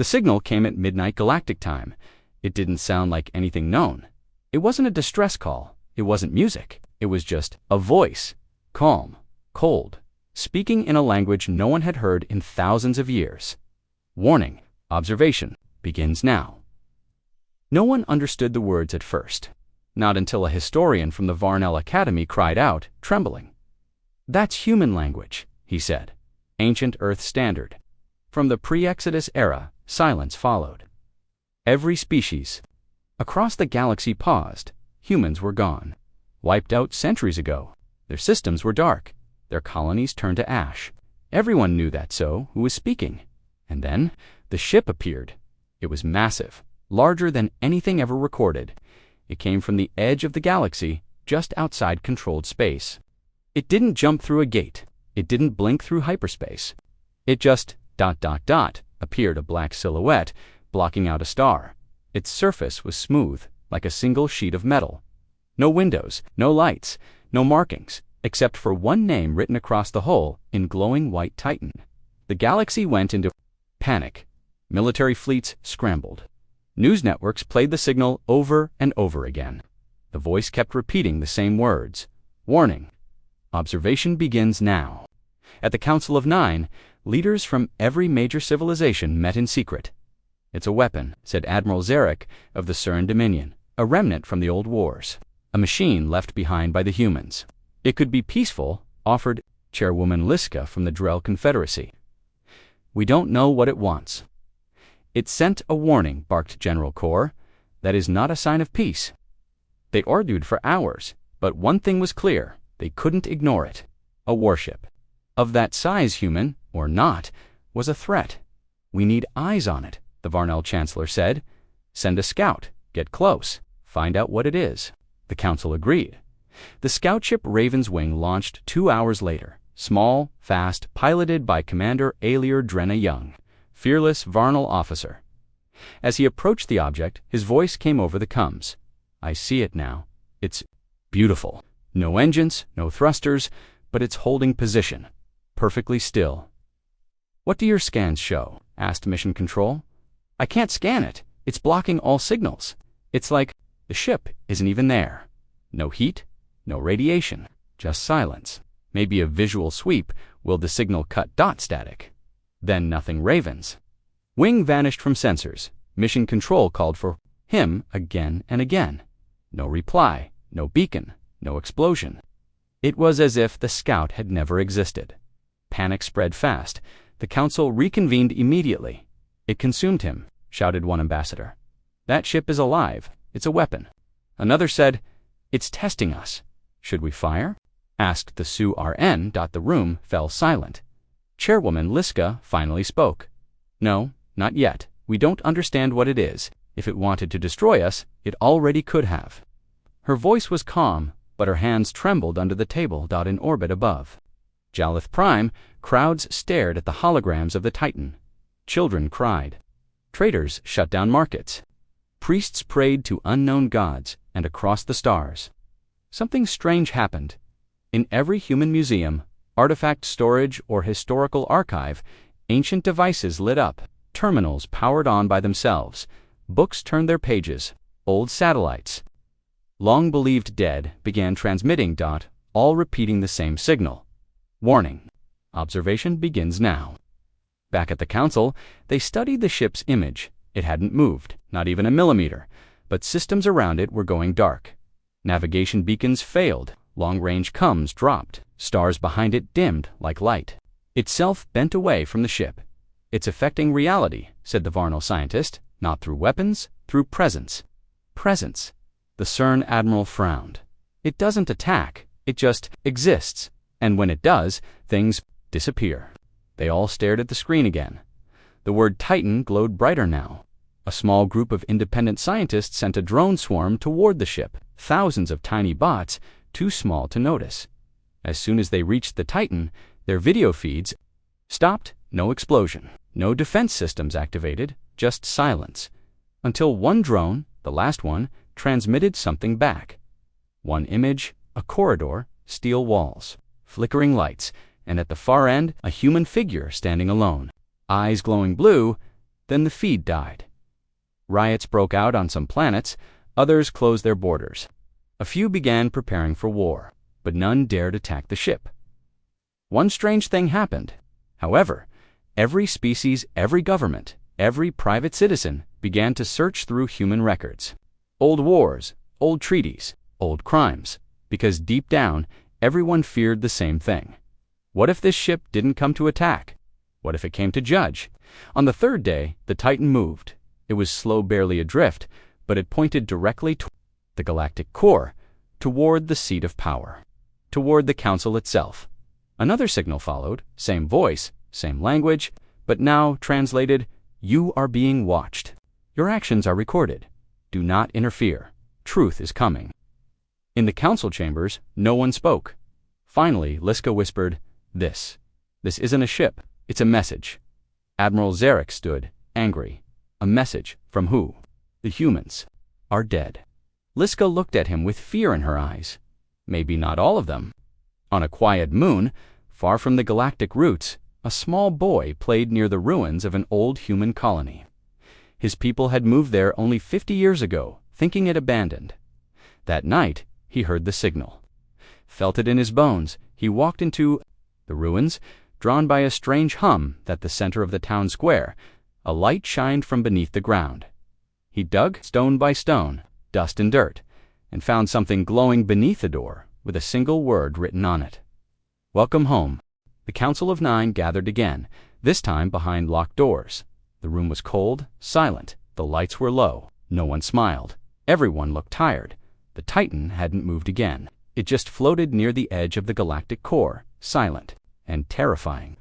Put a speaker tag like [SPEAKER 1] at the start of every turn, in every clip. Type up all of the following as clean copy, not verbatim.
[SPEAKER 1] The signal came at midnight galactic time. It didn't sound like anything known. It wasn't a distress call. It wasn't music. It was just a voice, calm, cold, speaking in a language no one had heard in thousands of years. Warning, observation begins now. No one understood the words at first, not until a historian from the Varnell Academy cried out, trembling. "That's human language," he said. "Ancient Earth standard." From the pre-Exodus era, silence followed. Every species across the galaxy paused. Humans were gone, wiped out centuries ago. Their systems were dark. Their colonies turned to ash. Everyone knew that, so who was speaking? And then the ship appeared. It was massive, larger than anything ever recorded. It came from the edge of the galaxy, just outside controlled space. It didn't jump through a gate. It didn't blink through hyperspace. It just ... appeared, a black silhouette, blocking out a star. Its surface was smooth, like a single sheet of metal. No windows, no lights, no markings, except for one name written across the hull in glowing white Titan. The galaxy went into panic. Military fleets scrambled. News networks played the signal over and over again. The voice kept repeating the same words. Warning. Observation begins now. At the Council of Nine, leaders from every major civilization met in secret. "It's a weapon," said Admiral Zarek of the Cern Dominion, a remnant from the old wars. A machine left behind by the humans. "It could be peaceful," offered Chairwoman Liska from the Drell Confederacy. "We don't know what it wants." "It sent a warning," barked General Kor. "That is not a sign of peace." They argued for hours, but one thing was clear. They couldn't ignore it. A warship. Of that size, human, or not, was a threat. "We need eyes on it," the Varnell Chancellor said. "Send a scout. Get close. Find out what it is." The Council agreed. The scout ship Raven's Wing launched 2 hours later. Small, fast, piloted by Commander Alier Drenna Young, fearless Varnell officer. As he approached the object, his voice came over the comms. "I see it now. It's beautiful. No engines, no thrusters, but it's holding position. Perfectly still." "What do your scans show?" asked Mission Control. "I can't scan it. It's blocking all signals. It's like the ship isn't even there. No heat, no radiation, just silence. Maybe a visual sweep will the signal cut static. Then nothing Ravens." Wing vanished from sensors. Mission Control called for him again and again. No reply, no beacon, no explosion. It was as if the scout had never existed. Panic spread fast. The Council reconvened immediately. "It consumed him," shouted one ambassador. "That ship is alive. It's a weapon." Another said, "It's testing us. Should we fire?" asked the Su RN. The room fell silent. Chairwoman Liska finally spoke. "No, not yet. We don't understand what it is. If it wanted to destroy us, it already could have." Her voice was calm, but her hands trembled under the table. In orbit above Jalith Prime, crowds stared at the holograms of the Titan. Children cried. Traders shut down markets. Priests prayed to unknown gods and across the stars. Something strange happened. In every human museum, artifact storage, or historical archive, ancient devices lit up. Terminals powered on by themselves. Books turned their pages. Old satellites, long believed dead, began transmitting. All repeating the same signal. Warning. Observation begins now. Back at the Council, they studied the ship's image. It hadn't moved, not even a millimeter, but systems around it were going dark. Navigation beacons failed. Long-range comms dropped. Stars behind it dimmed like light. Itself bent away from the ship. "It's affecting reality," said the Varnell scientist. "Not through weapons, through presence." Presence. The CERN admiral frowned. "It doesn't attack. It just exists. And when it does, things disappear." They all stared at the screen again. The word Titan glowed brighter now. A small group of independent scientists sent a drone swarm toward the ship. Thousands of tiny bots, too small to notice. As soon as they reached the Titan, their video feeds stopped. No explosion. No defense systems activated. Just silence. Until one drone, the last one, transmitted something back. One image, a corridor, steel walls, flickering lights, and at the far end, a human figure standing alone. Eyes glowing blue. Then the feed died. Riots broke out on some planets, others closed their borders. A few began preparing for war, but none dared attack the ship. One strange thing happened. However, every species, every government, every private citizen began to search through human records. Old wars, old treaties, old crimes, because deep down, everyone feared the same thing. What if this ship didn't come to attack? What if it came to judge? On the third day, the Titan moved. It was slow, barely adrift, but it pointed directly toward the galactic core, toward the seat of power, toward the council itself. Another signal followed, same voice, same language, but now translated, "You are being watched. Your actions are recorded. Do not interfere. Truth is coming." In the council chambers, no one spoke. Finally, Liska whispered, This isn't a ship, it's a message." Admiral Zarek stood, angry. A message from who? The humans are dead. Liska looked at him with fear in her eyes. Maybe not all of them. On a quiet moon, far from the galactic routes, a small boy played near the ruins of an old human colony. His people had moved there only 50 years ago, thinking it abandoned. That night, he heard the signal. Felt it in his bones. He walked into the ruins, drawn by a strange hum at the center of the town square. A light shined from beneath the ground. He dug stone by stone, dust and dirt, and found something glowing beneath the door with a single word written on it. "Welcome home." The Council of Nine gathered again, this time behind locked doors. The room was cold, silent. The lights were low. No one smiled. Everyone looked tired. The Titan hadn't moved again. It just floated near the edge of the galactic core, silent and terrifying.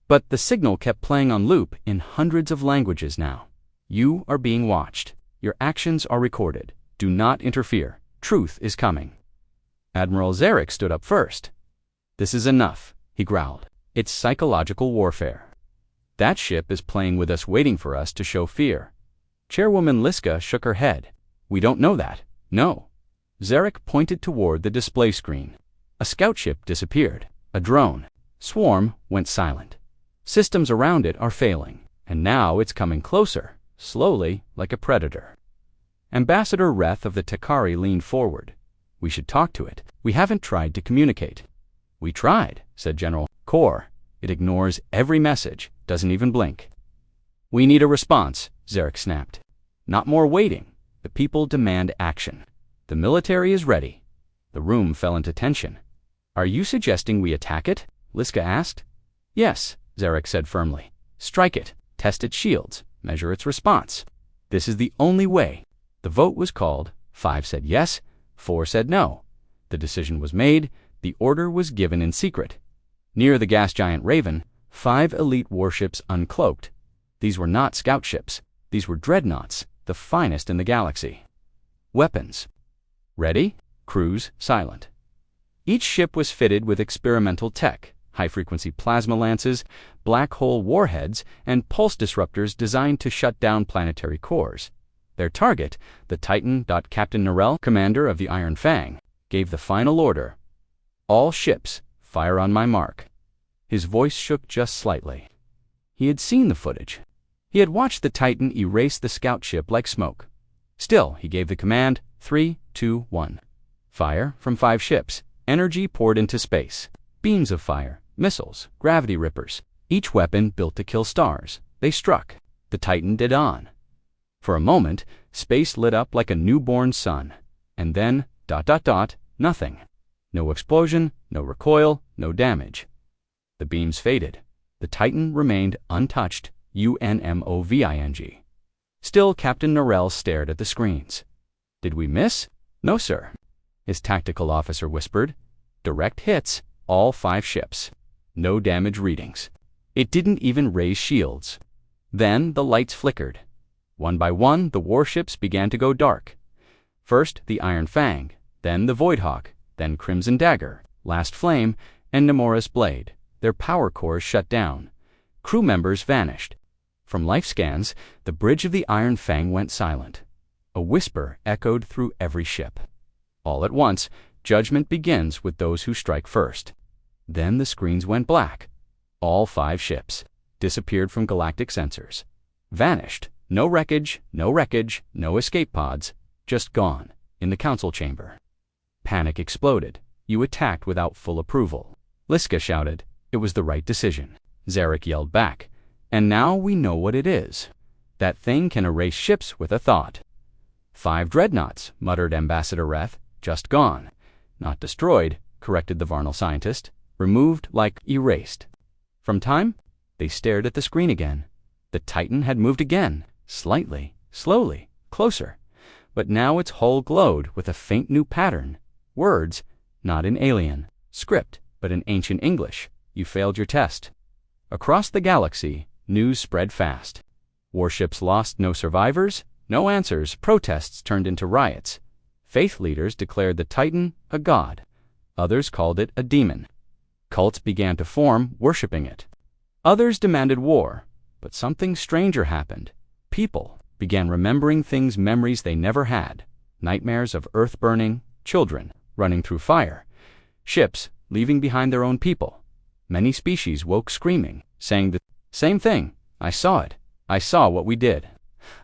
[SPEAKER 1] But the signal kept playing on loop in hundreds of languages now. "You are being watched. Your actions are recorded. Do not interfere. Truth is coming." Admiral Zarek stood up first. "This is enough," he growled. "It's psychological warfare. That ship is playing with us, waiting for us to show fear." Chairwoman Liska shook her head. "We don't know that. No." Zarek pointed toward the display screen. A scout ship disappeared. A drone. Swarm went silent. Systems around it are failing, and now it's coming closer, slowly, like a predator. Ambassador Reth of the Takari leaned forward. "We should talk to it. We haven't tried to communicate." "We tried," said General Core. "It ignores every message, doesn't even blink." "We need a response," Zarek snapped. "Not more waiting. The people demand action. The military is ready." The room fell into tension. "Are you suggesting we attack it?" Liska asked. "Yes," Zarek said firmly. "Strike it, test its shields, measure its response. This is the only way." The vote was called. 5 said yes, 4 said no. The decision was made. The order was given in secret. Near the gas giant Raven, 5 elite warships uncloaked. These were not scout ships. These were dreadnoughts, the finest in the galaxy. Weapons. Ready? Crews silent. Each ship was fitted with experimental tech, high-frequency plasma lances, black hole warheads, and pulse disruptors designed to shut down planetary cores. Their target, the Titan. Captain Norell, commander of the Iron Fang, gave the final order. "All ships, fire on my mark." His voice shook just slightly. He had seen the footage. He had watched the Titan erase the scout ship like smoke. Still, he gave the command, 3, 2, 1. Fire from 5 ships. Energy poured into space. Beams of fire, missiles, gravity rippers. Each weapon built to kill stars. They struck. The Titan did on. For a moment, space lit up like a newborn sun. And then, nothing. No explosion, no recoil, no damage. The beams faded. The Titan remained untouched, UNMOVING. Still, Captain Norell stared at the screens. "Did we miss?" "No, sir," his tactical officer whispered. "Direct hits, all 5 ships. No damage readings. It didn't even raise shields." Then the lights flickered. One by one, the warships began to go dark. First the Iron Fang, then the Voidhawk, then Crimson Dagger, Last Flame, and Nemora's Blade. Their power cores shut down. Crew members vanished. From life scans, the bridge of the Iron Fang went silent. A whisper echoed through every ship. All at once, judgment begins with those who strike first. Then the screens went black. All 5 ships disappeared from galactic sensors. Vanished. No wreckage, no escape pods. Just gone. In the council chamber. Panic exploded. You attacked without full approval. Liska shouted. It was the right decision. Zarek yelled back. And now we know what it is. That thing can erase ships with a thought. 5 dreadnoughts, muttered Ambassador Reth. Just gone. Not destroyed, corrected the Varnal scientist. Removed like erased. From time, they stared at the screen again. The Titan had moved again, slightly, slowly, closer. But now its hull glowed with a faint new pattern. Words, not in alien script, but in ancient English. You failed your test. Across the galaxy, news spread fast. Warships lost, no survivors, no answers. Protests turned into riots. Faith leaders declared the Titan a god. Others called it a demon. Cults began to form, worshipping it. Others demanded war. But something stranger happened. People began remembering things, memories they never had. Nightmares of Earth burning, children running through fire, ships leaving behind their own people. Many species woke screaming, saying the same thing. I saw it. I saw what we did.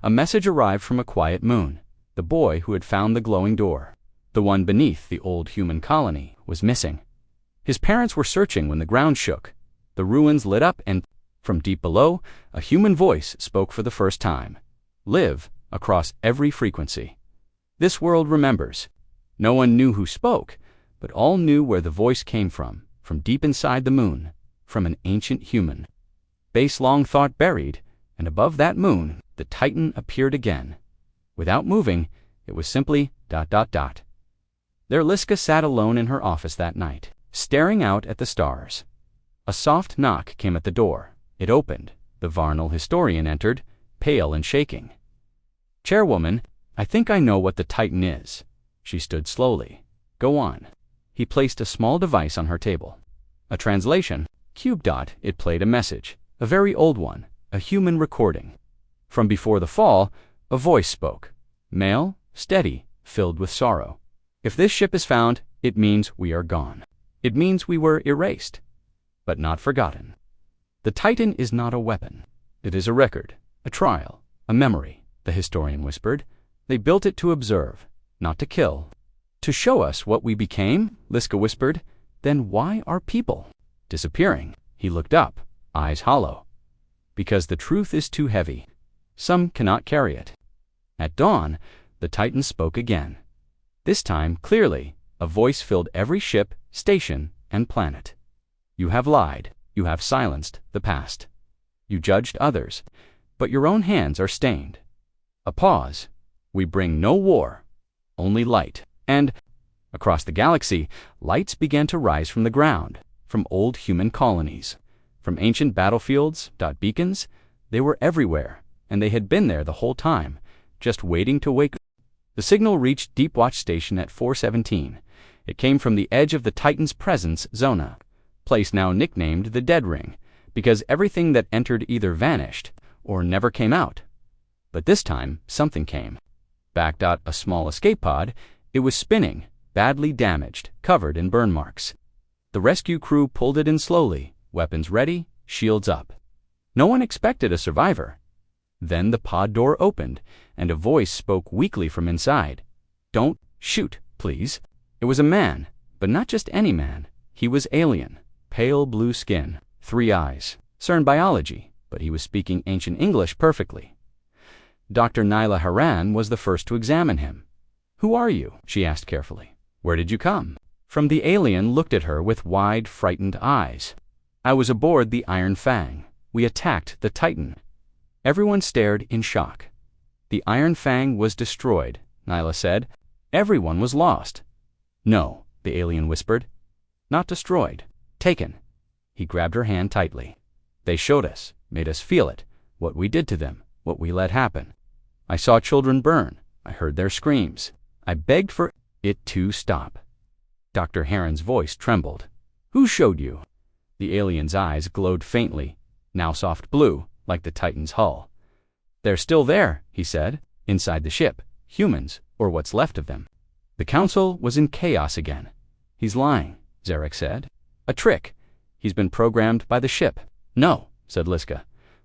[SPEAKER 1] A message arrived from a quiet moon. The boy who had found the glowing door, the one beneath the old human colony, was missing. His parents were searching when the ground shook. The ruins lit up and, from deep below, a human voice spoke for the first time. Live across every frequency. This world remembers. No one knew who spoke, but all knew where the voice came from deep inside the moon, from an ancient human. Base long thought buried, and above that moon, the Titan appeared again. Without moving, it was simply ... There Liska sat alone in her office that night, staring out at the stars. A soft knock came at the door. It opened. The Varnal historian entered, pale and shaking. Chairwoman, I think I know what the Titan is. She stood slowly. Go on. He placed a small device on her table. A translation. Cube. It played a message. A very old one. A human recording. From before the fall, a voice spoke. Male, steady, filled with sorrow. If this ship is found, it means we are gone. It means we were erased, but not forgotten. The Titan is not a weapon. It is a record, a trial, a memory, the historian whispered. They built it to observe, not to kill. To show us what we became, Liska whispered. Then why are people disappearing? He looked up, eyes hollow. Because the truth is too heavy. Some cannot carry it. At dawn, the Titan spoke again. This time, clearly, a voice filled every ship, station, and planet. You have lied. You have silenced the past. You judged others, but your own hands are stained. A pause. We bring no war, only light. And, across the galaxy, lights began to rise from the ground, from old human colonies, from ancient battlefields. Beacons, they were everywhere, and they had been there the whole time, just waiting to wake. The signal reached Deep Watch Station at 4:17. It came from the edge of the Titan's presence zona, place now nicknamed the Dead Ring, because everything that entered either vanished or never came out. But this time, something came. Back. A small escape pod. It was spinning, badly damaged, covered in burn marks. The rescue crew pulled it in slowly, weapons ready, shields up. No one expected a survivor. Then the pod door opened, and a voice spoke weakly from inside. Don't shoot, please. It was a man, but not just any man. He was alien, pale blue skin, 3 eyes, CERN biology, but he was speaking ancient English perfectly. Dr. Nyla Haran was the first to examine him. Who are you? She asked carefully. Where did you come? From the alien looked at her with wide, frightened eyes. I was aboard the Iron Fang. We attacked the Titan. Everyone stared in shock. The Iron Fang was destroyed, Nyla said. Everyone was lost. No, the alien whispered. Not destroyed. Taken. He grabbed her hand tightly. They showed us, made us feel it, what we did to them, what we let happen. I saw children burn. I heard their screams. I begged for it to stop. Dr. Heron's voice trembled. Who showed you? The alien's eyes glowed faintly, now soft blue, like the Titan's hull. They're still there, he said, inside the ship, humans, or what's left of them. The council was in chaos again. He's lying, Zarek said. A trick. He's been programmed by the ship. No, said Liska,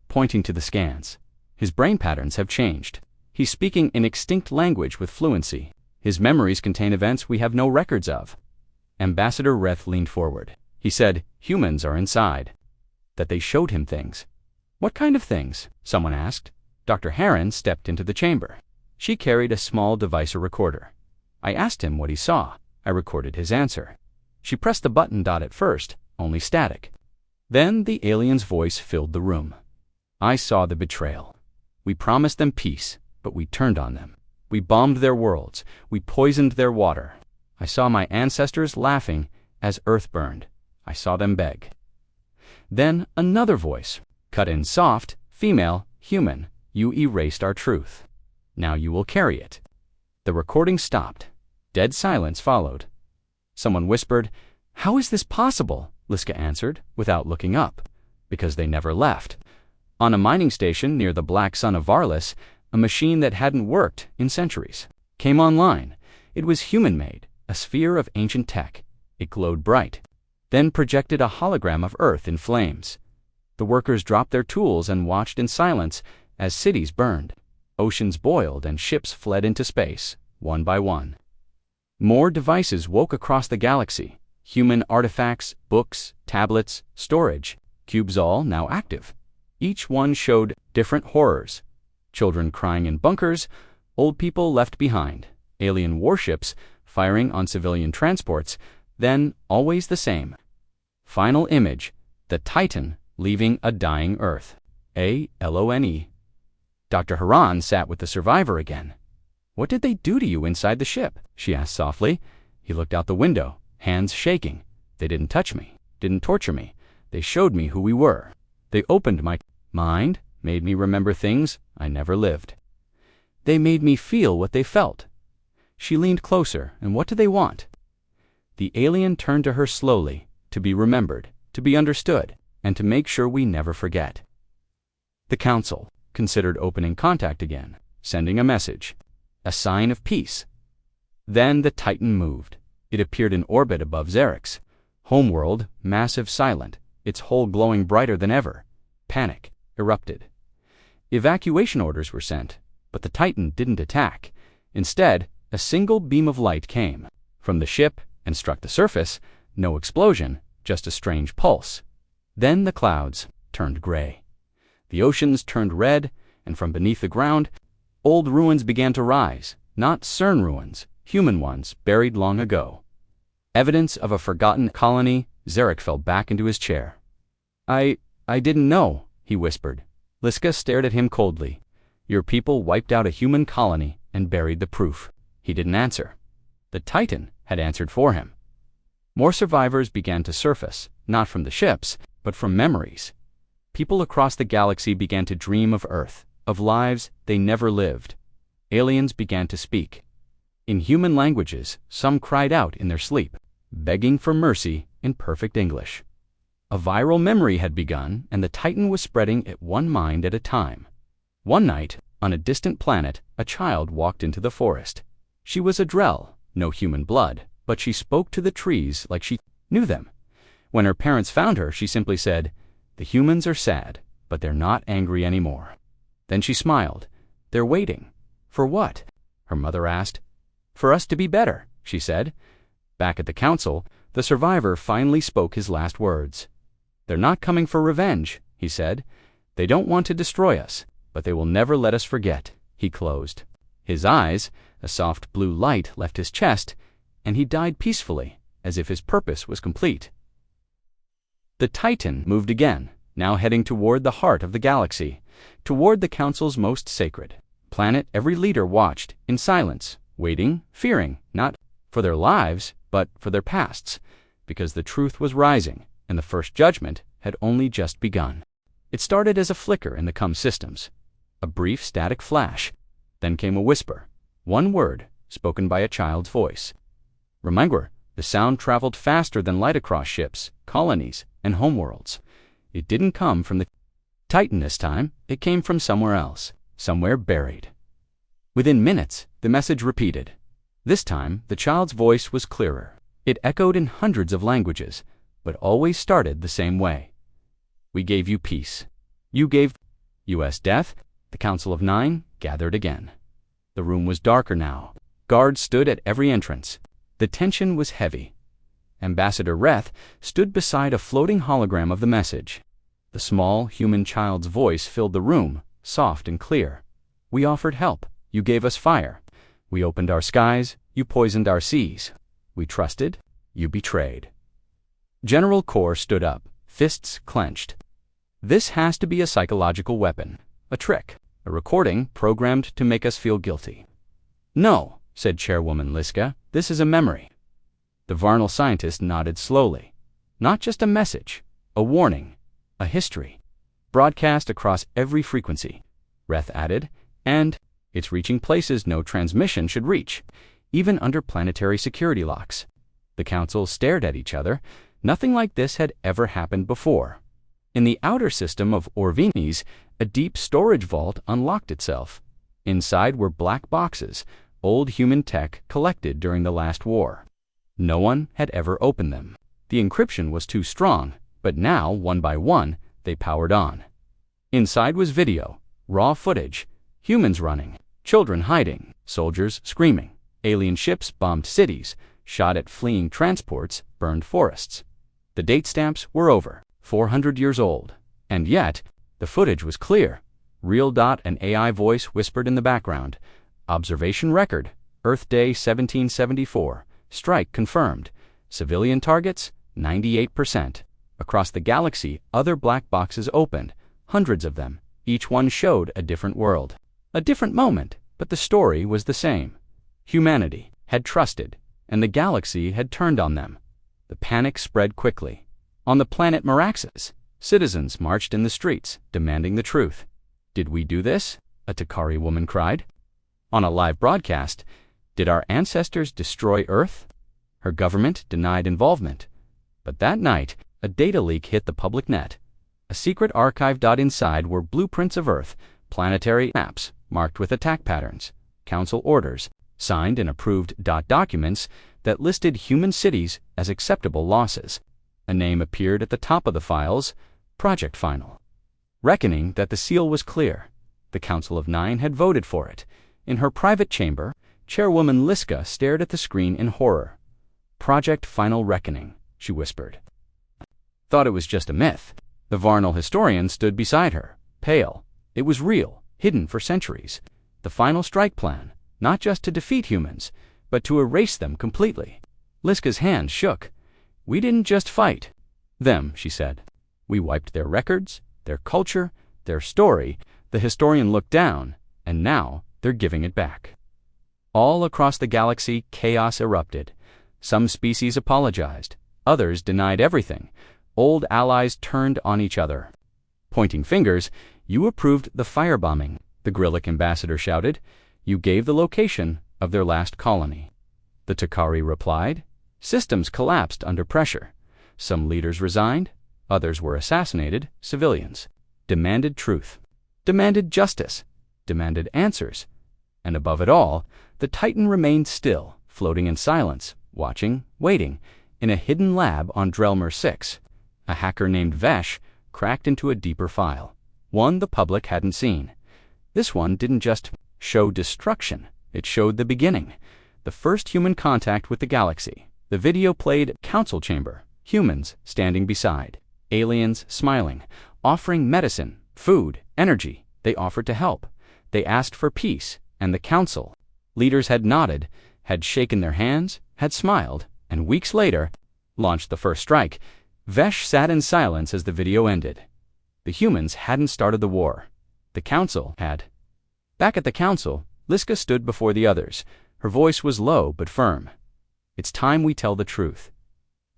[SPEAKER 1] pointing to the scans. His brain patterns have changed. He's speaking an extinct language with fluency. His memories contain events we have no records of. Ambassador Reth leaned forward. He said, humans are inside. That they showed him things. What kind of things? Someone asked. Dr. Heron stepped into the chamber. She carried a small device, a recorder. I asked him what he saw. I recorded his answer. She pressed the button. At first, only static. Then the alien's voice filled the room. I saw the betrayal. We promised them peace, but we turned on them. We bombed their worlds. We poisoned their water. I saw my ancestors laughing as Earth burned. I saw them beg. Then another voice, cut in soft, female, human. You erased our truth. Now you will carry it. The recording stopped. Dead silence followed. Someone whispered, "How is this possible?" Liska answered, without looking up. Because they never left. On a mining station near the black sun of Varlis, a machine that hadn't worked in centuries came online. It was human-made, a sphere of ancient tech. It glowed bright, then projected a hologram of Earth in flames. The workers dropped their tools and watched in silence as cities burned. Oceans boiled and ships fled into space, one by one. More devices woke across the galaxy. Human artifacts, books, tablets, storage, cubes, all now active. Each one showed different horrors. Children crying in bunkers, old people left behind, alien warships firing on civilian transports, then always the same. Final image, the Titan leaving a dying Earth. ALONE. Dr. Haran sat with the survivor again. "What did they do to you inside the ship?" she asked softly. He looked out the window, hands shaking. "They didn't touch me, didn't torture me. They showed me who we were. They opened my mind, made me remember things I never lived. They made me feel what they felt." She leaned closer. "And what do they want?" The alien turned to her slowly, to be remembered, to be understood, and to make sure we never forget. The Council considered opening contact again, sending a message, a sign of peace. Then the Titan moved. It appeared in orbit above Xerix. Homeworld, massive, silent, its hull glowing brighter than ever. Panic erupted. Evacuation orders were sent, but the Titan didn't attack. Instead, a single beam of light came from the ship and struck the surface. No explosion, just a strange pulse. Then the clouds turned gray. The oceans turned red, and from beneath the ground, old ruins began to rise. Not CERN ruins, human ones buried long ago. Evidence of a forgotten colony. Xeric fell back into his chair. I didn't know," he whispered. Liska stared at him coldly. "Your people wiped out a human colony and buried the proof." He didn't answer. The Titan had answered for him. More survivors began to surface, not from the ships, but from memories. People across the galaxy began to dream of Earth, of lives they never lived. Aliens began to speak. In human languages, some cried out in their sleep, begging for mercy in perfect English. A viral memory had begun, and the Titan was spreading it one mind at a time. One night, on a distant planet, a child walked into the forest. She was a Drell, no human blood, but she spoke to the trees like she knew them. When her parents found her, she simply said, "The humans are sad, but they're not angry anymore." Then she smiled. "They're waiting." "For what?" her mother asked. "For us to be better," she said. Back at the council, the survivor finally spoke his last words. "They're not coming for revenge," he said. "They don't want to destroy us, but they will never let us forget." He closed. His eyes, a soft blue light left his chest, and he died peacefully, as if his purpose was complete. The Titan moved again, now heading toward the heart of the galaxy, toward the Council's most sacred planet. Every leader watched, in silence, waiting, fearing, not for their lives, but for their pasts, because the truth was rising, and the first judgment had only just begun. It started as a flicker in the CUM systems, a brief static flash. Then came a whisper, one word, spoken by a child's voice. Remember, the sound traveled faster than light across ships, colonies, and homeworlds. It didn't come from the Titan this time. It came from somewhere else, somewhere buried. Within minutes, the message repeated. This time, the child's voice was clearer. It echoed in hundreds of languages, but always started the same way. "We gave you peace. You gave us death. The Council of Nine gathered again. The room was darker now. Guards stood at every entrance. The tension was heavy. Ambassador Reth stood beside a floating hologram of the message. The small, human child's voice filled the room, soft and clear. "We offered help. You gave us fire. We opened our skies. You poisoned our seas. We trusted. You betrayed." General Kor stood up, fists clenched. "This has to be a psychological weapon, a trick, a recording programmed to make us feel guilty." "No," said Chairwoman Liska, "this is a memory." The Varnal scientist nodded slowly. "Not just a message, a warning, a history. Broadcast across every frequency," Reth added, "and it's reaching places no transmission should reach, even under planetary security locks." The council stared at each other. Nothing like this had ever happened before. In the outer system of Orvinis, a deep storage vault unlocked itself. Inside were black boxes, old human tech collected during the last war. No one had ever opened them. The encryption was too strong, but now, one by one, they powered on. Inside was video, raw footage, humans running, children hiding, soldiers screaming. Alien ships bombed cities, shot at fleeing transports, burned forests. The date stamps were over, 400 years old. And yet, the footage was clear. Real. An AI voice whispered in the background. "Observation record, Earth Day 1774. Strike confirmed. Civilian targets, 98%. Across the galaxy, other black boxes opened, hundreds of them. Each one showed a different world. A different moment, but the story was the same. Humanity had trusted, and the galaxy had turned on them. The panic spread quickly. On the planet Meraxes, citizens marched in the streets, demanding the truth. "Did we do this?" a Takari woman cried. On a live broadcast, "Did our ancestors destroy Earth?" Her government denied involvement. But that night, a data leak hit the public net. A secret archive. Inside were blueprints of Earth, planetary maps marked with attack patterns, council orders, signed and approved. Documents that listed human cities as acceptable losses. A name appeared at the top of the files, Project Final. Reckoning that the seal was clear. The Council of Nine had voted for it. In her private chamber, Chairwoman Liska stared at the screen in horror. "Project Final Reckoning," she whispered. Thought it was just a myth. The Varnal historian stood beside her, pale. It was real, hidden for centuries. The final strike plan, not just to defeat humans, but to erase them completely. Liska's hand shook. "We didn't just fight them," she said. "We wiped their records, their culture, their story." The historian looked down, and now they're giving it back. All across the galaxy, chaos erupted. Some species apologized. Others denied everything. Old allies turned on each other. Pointing fingers, "You approved the firebombing," the Grillic ambassador shouted. "You gave the location of their last colony." The Takari replied. Systems collapsed under pressure. Some leaders resigned. Others were assassinated. Civilians demanded truth, demanded justice, demanded answers. And above it all, the Titan remained still, floating in silence, watching, waiting. In a hidden lab on Drelmer 6, a hacker named Vesh cracked into a deeper file, one the public hadn't seen. This one didn't just show destruction, it showed the beginning, the first human contact with the galaxy. The video played council chamber, humans standing beside, aliens smiling, offering medicine, food, energy. They offered to help. They asked for peace, and the council leaders had nodded, had shaken their hands, had smiled, and weeks later, launched the first strike. Vesh sat in silence as the video ended. The humans hadn't started the war. The council had. Back at the council, Liska stood before the others. Her voice was low but firm. "It's time we tell the truth."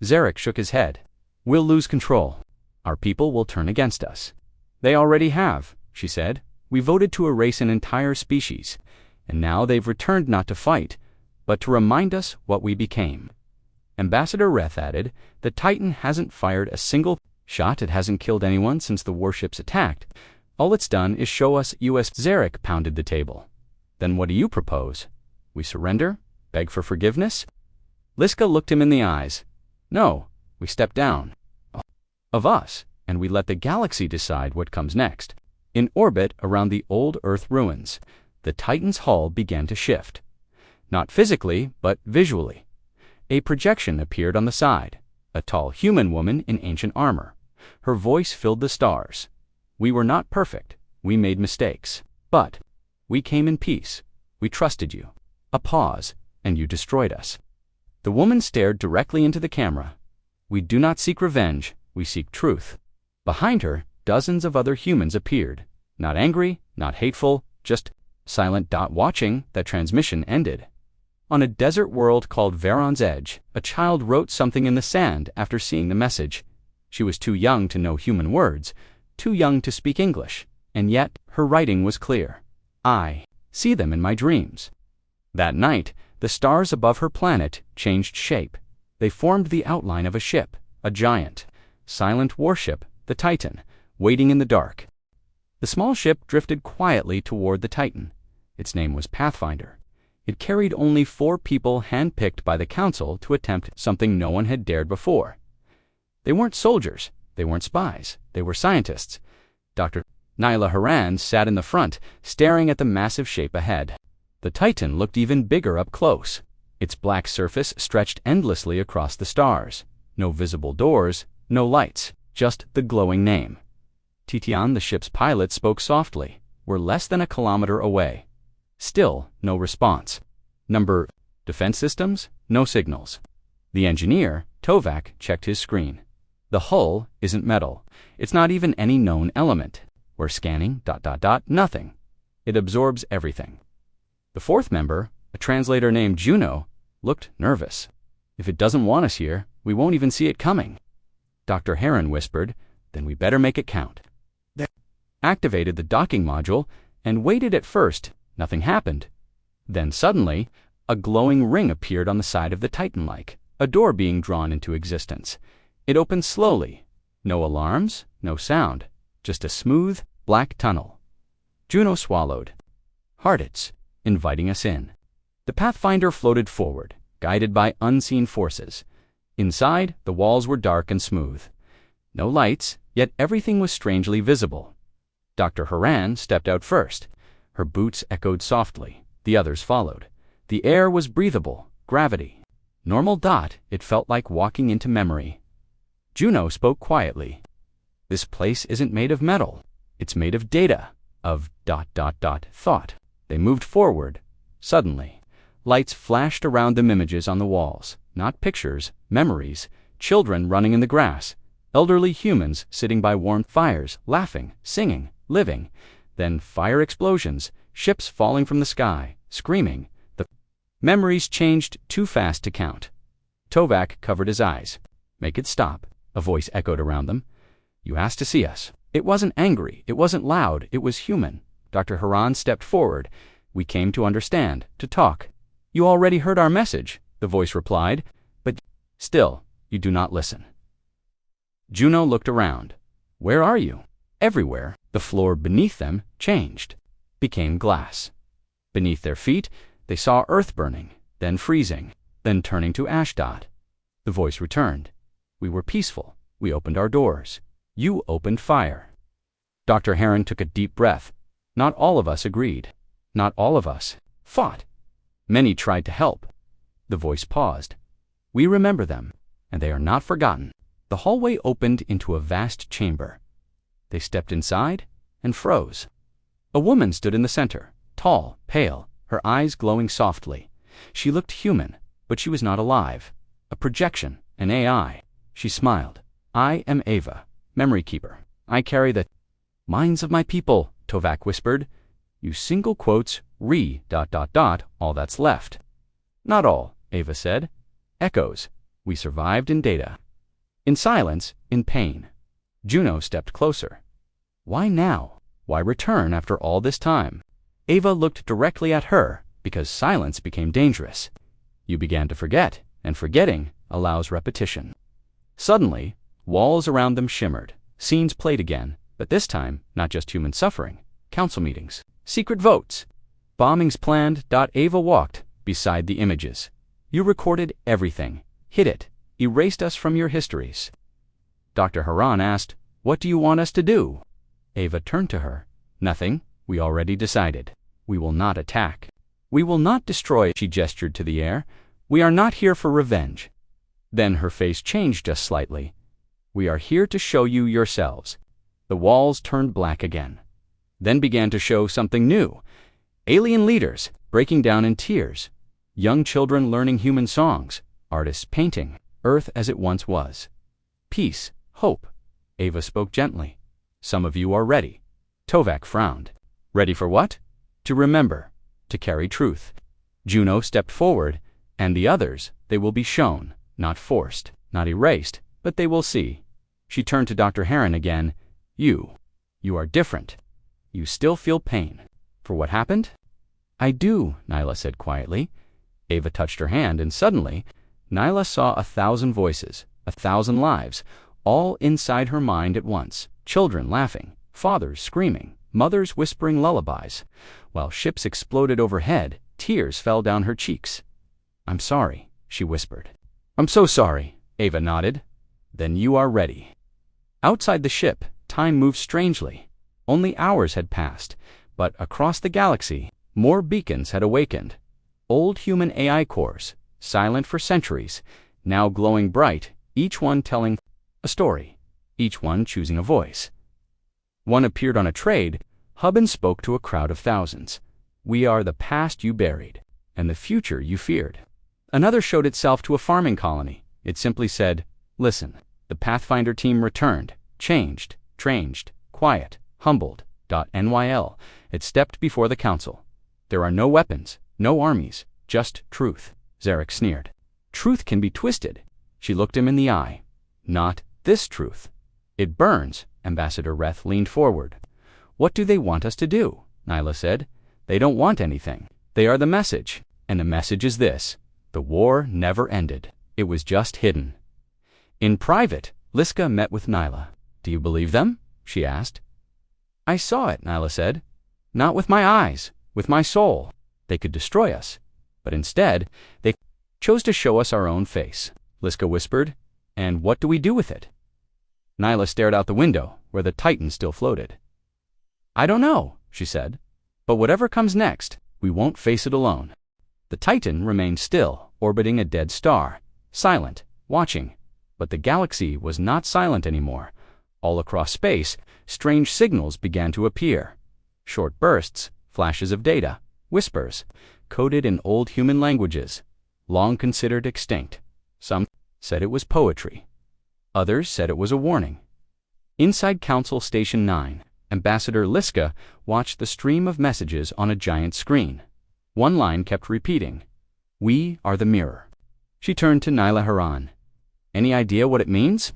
[SPEAKER 1] Zarek shook his head. "We'll lose control. Our people will turn against us." "They already have," she said. "We voted to erase an entire species, and now they've returned not to fight, but to remind us what we became." Ambassador Reth added, "The Titan hasn't fired a single shot. It hasn't killed anyone since the warships attacked. All it's done is show us U.S. Zarek pounded the table. Then what do you propose? We surrender? Beg for forgiveness?" Liska looked him in the eyes. "No, we step down. Of us, and we let the galaxy decide what comes next." In orbit around the old Earth ruins, the Titan's hull began to shift. Not physically, but visually. A projection appeared on the side, a tall human woman in ancient armor. Her voice filled the stars. We were not perfect. We made mistakes. But we came in peace. We trusted you. A pause, and you destroyed us. The woman stared directly into the camera. We do not seek revenge. We seek truth. Behind her, dozens of other humans appeared. Not angry, not hateful, just silent. Watching that transmission ended. On a desert world called Veron's Edge, a child wrote something in the sand after seeing the message. She was too young to know human words, too young to speak English, and yet her writing was clear. I see them in my dreams. That night, the stars above her planet changed shape. They formed the outline of a ship, a giant, silent warship, the Titan, waiting in the dark. The small ship drifted quietly toward the Titan. Its name was Pathfinder. It carried only 4 people handpicked by the Council to attempt something no one had dared before. They weren't soldiers. They weren't spies. They were scientists. Dr. Nyla Haran sat in the front, staring at the massive shape ahead. The Titan looked even bigger up close. Its black surface stretched endlessly across the stars. No visible doors, no lights, just the glowing name. Titian, the ship's pilot, spoke softly. We're less than a kilometer away. Still, no response. Number, defense systems, no signals. The engineer, Tovak, checked his screen. The hull isn't metal. It's not even any known element. We're scanning, nothing. It absorbs everything. The 4th member, a translator named Juno, looked nervous. If it doesn't want us here, we won't even see it coming. Dr. Heron whispered, then we better make it count. They activated the docking module and waited. At first, nothing happened. Then suddenly, a glowing ring appeared on the side of the Titan, like a door being drawn into existence. It opened slowly. No alarms, no sound, just a smooth, black tunnel. Juno swallowed. Hardits, inviting us in. The Pathfinder floated forward, guided by unseen forces. Inside, the walls were dark and smooth. No lights, yet everything was strangely visible. Dr. Haran stepped out first. Her boots echoed softly. The others followed. The air was breathable, gravity. Normal. It felt like walking into memory. Juno spoke quietly. This place isn't made of metal. It's made of data, of ... thought. They moved forward. Suddenly, lights flashed around them, images on the walls. Not pictures, memories. Children running in the grass. Elderly humans sitting by warm fires, laughing, singing, living. Then fire explosions, ships falling from the sky, screaming. The memories changed too fast to count. Tovak covered his eyes. Make it stop, a voice echoed around them. You asked to see us. It wasn't angry, it wasn't loud, it was human. Dr. Haran stepped forward. We came to understand, to talk. You already heard our message, the voice replied, but still, you do not listen. Juno looked around. Where are you? Everywhere, the floor beneath them changed, became glass. Beneath their feet, they saw earth burning, then freezing, then turning to ash. The voice returned. We were peaceful. We opened our doors. You opened fire. Dr. Heron took a deep breath. Not all of us agreed. Not all of us fought. Many tried to help. The voice paused. We remember them, and they are not forgotten. The hallway opened into a vast chamber. They stepped inside and froze. A woman stood in the center, tall, pale, her eyes glowing softly. She looked human, but she was not alive. A projection, an AI. She smiled. I am Ava, memory keeper. I carry the minds of my people, Tovak whispered. You single quotes, all that's left. Not all, Ava said. Echoes. We survived in data. In silence, in pain. Juno stepped closer. Why now? Why return after all this time? Ava looked directly at her, because silence became dangerous. You began to forget, and forgetting allows repetition. Suddenly, walls around them shimmered. Scenes played again, but this time, not just human suffering. Council meetings. Secret votes. Bombings planned. Ava walked beside the images. You recorded everything. Hid it. Erased us from your histories. Dr. Haran asked, what do you want us to do? Ava turned to her. Nothing, we already decided. We will not attack. We will not destroy, she gestured to the air. We are not here for revenge. Then her face changed just slightly. We are here to show you yourselves. The walls turned black again. Then began to show something new. Alien leaders, breaking down in tears. Young children learning human songs. Artists painting, Earth as it once was. Peace, hope. Ava spoke gently. Some of you are ready. Tovak frowned. Ready for what? To remember. To carry truth. Juno stepped forward, and the others, they will be shown, not forced, not erased, but they will see. She turned to Dr. Heron again. You are different. You still feel pain. For what happened? I do, Nyla said quietly. Ava touched her hand, and suddenly, Nyla saw 1,000 voices, 1,000 lives, all inside her mind at once. Children laughing, fathers screaming, mothers whispering lullabies. While ships exploded overhead, tears fell down her cheeks. I'm sorry, she whispered. I'm so sorry, Ava nodded. Then you are ready. Outside the ship, time moved strangely. Only hours had passed, but across the galaxy, more beacons had awakened. Old human AI cores, silent for centuries, now glowing bright, each one telling a story, each one choosing a voice. One appeared on a trade, hub and spoke to a crowd of thousands. We are the past you buried, and the future you feared. Another showed itself to a farming colony. It simply said, listen, the Pathfinder team returned, changed, quiet, humbled. NYL. It stepped before the council. There are no weapons, no armies, just truth. Zarek sneered. Truth can be twisted. She looked him in the eye. Not this truth. It burns. Ambassador Reth leaned forward. What do they want us to do? Nyla said. They don't want anything. They are the message. And the message is this. The war never ended. It was just hidden. In private, Liska met with Nyla. Do you believe them? She asked. I saw it, Nyla said. Not with my eyes, with my soul. They could destroy us. But instead, they chose to show us our own face. Liska whispered. And what do we do with it? Nyla stared out the window, where the Titan still floated. I don't know, she said. But whatever comes next, we won't face it alone. The Titan remained still, orbiting a dead star, silent, watching. But the galaxy was not silent anymore. All across space, strange signals began to appear. Short bursts, flashes of data, whispers, coded in old human languages, long considered extinct. Some said it was poetry. Others said it was a warning. Inside Council Station 9, Ambassador Liska watched the stream of messages on a giant screen. One line kept repeating, We are the mirror. She turned to Nyla Haran. Any idea what it means?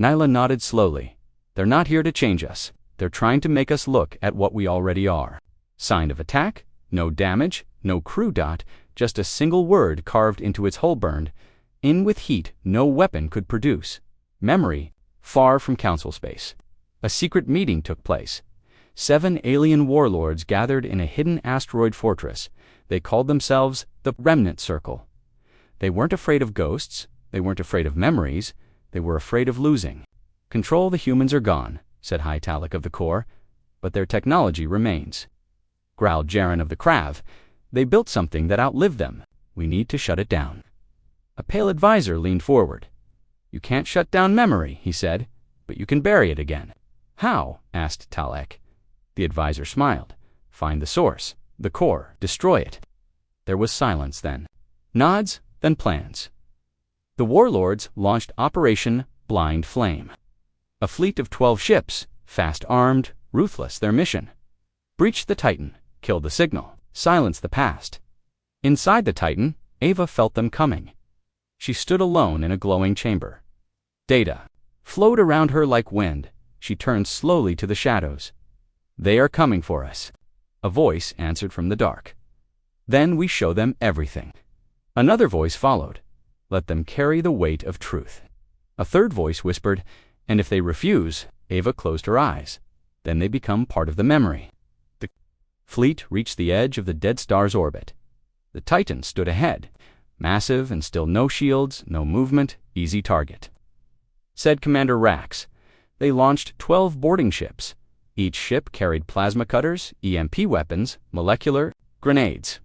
[SPEAKER 1] Nyla nodded slowly. They're not here to change us. They're trying to make us look at what we already are. Sign of attack, no damage, no crew dot, just a single word carved into its hull burned. In with heat no weapon could produce. Memory, far from council space. A secret meeting took place. 7 alien warlords gathered in a hidden asteroid fortress. They called themselves the Remnant Circle. They weren't afraid of ghosts. They weren't afraid of memories. They were afraid of losing. Control the humans are gone, said High Talik of the Corps, but their technology remains. Growled Jaren of the Krav. They built something that outlived them. We need to shut it down. A pale advisor leaned forward. You can't shut down memory, he said, but you can bury it again. How? Asked Talek. The advisor smiled. Find the source, the core, destroy it. There was silence then. Nods, then plans. The warlords launched Operation Blind Flame. A fleet of 12 ships, fast-armed, ruthless their mission. Breach the Titan, kill the signal, silence the past. Inside the Titan, Ava felt them coming. She stood alone in a glowing chamber. Data flowed around her like wind. She turned slowly to the shadows. They are coming for us. A voice answered from the dark. Then we show them everything. Another voice followed. Let them carry the weight of truth. A third voice whispered, and if they refuse, Ava closed her eyes. Then they become part of the memory. The fleet reached the edge of the dead star's orbit. The Titan stood ahead, massive and still no shields, no movement, easy target. Said Commander Rax. They launched 12 boarding ships. Each ship carried plasma cutters, EMP weapons, molecular grenades.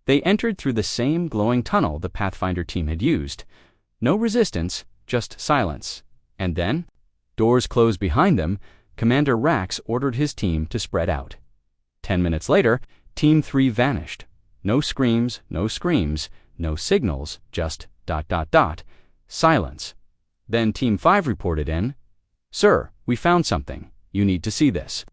[SPEAKER 1] They entered through the same glowing tunnel the Pathfinder team had used. No resistance, just silence. And then, doors closed behind them, Commander Rax ordered his team to spread out. 10 minutes later, Team 3 vanished. No screams, no screams, no signals, just ... silence. Then Team 5 reported in, "Sir, we found something. You need to see this."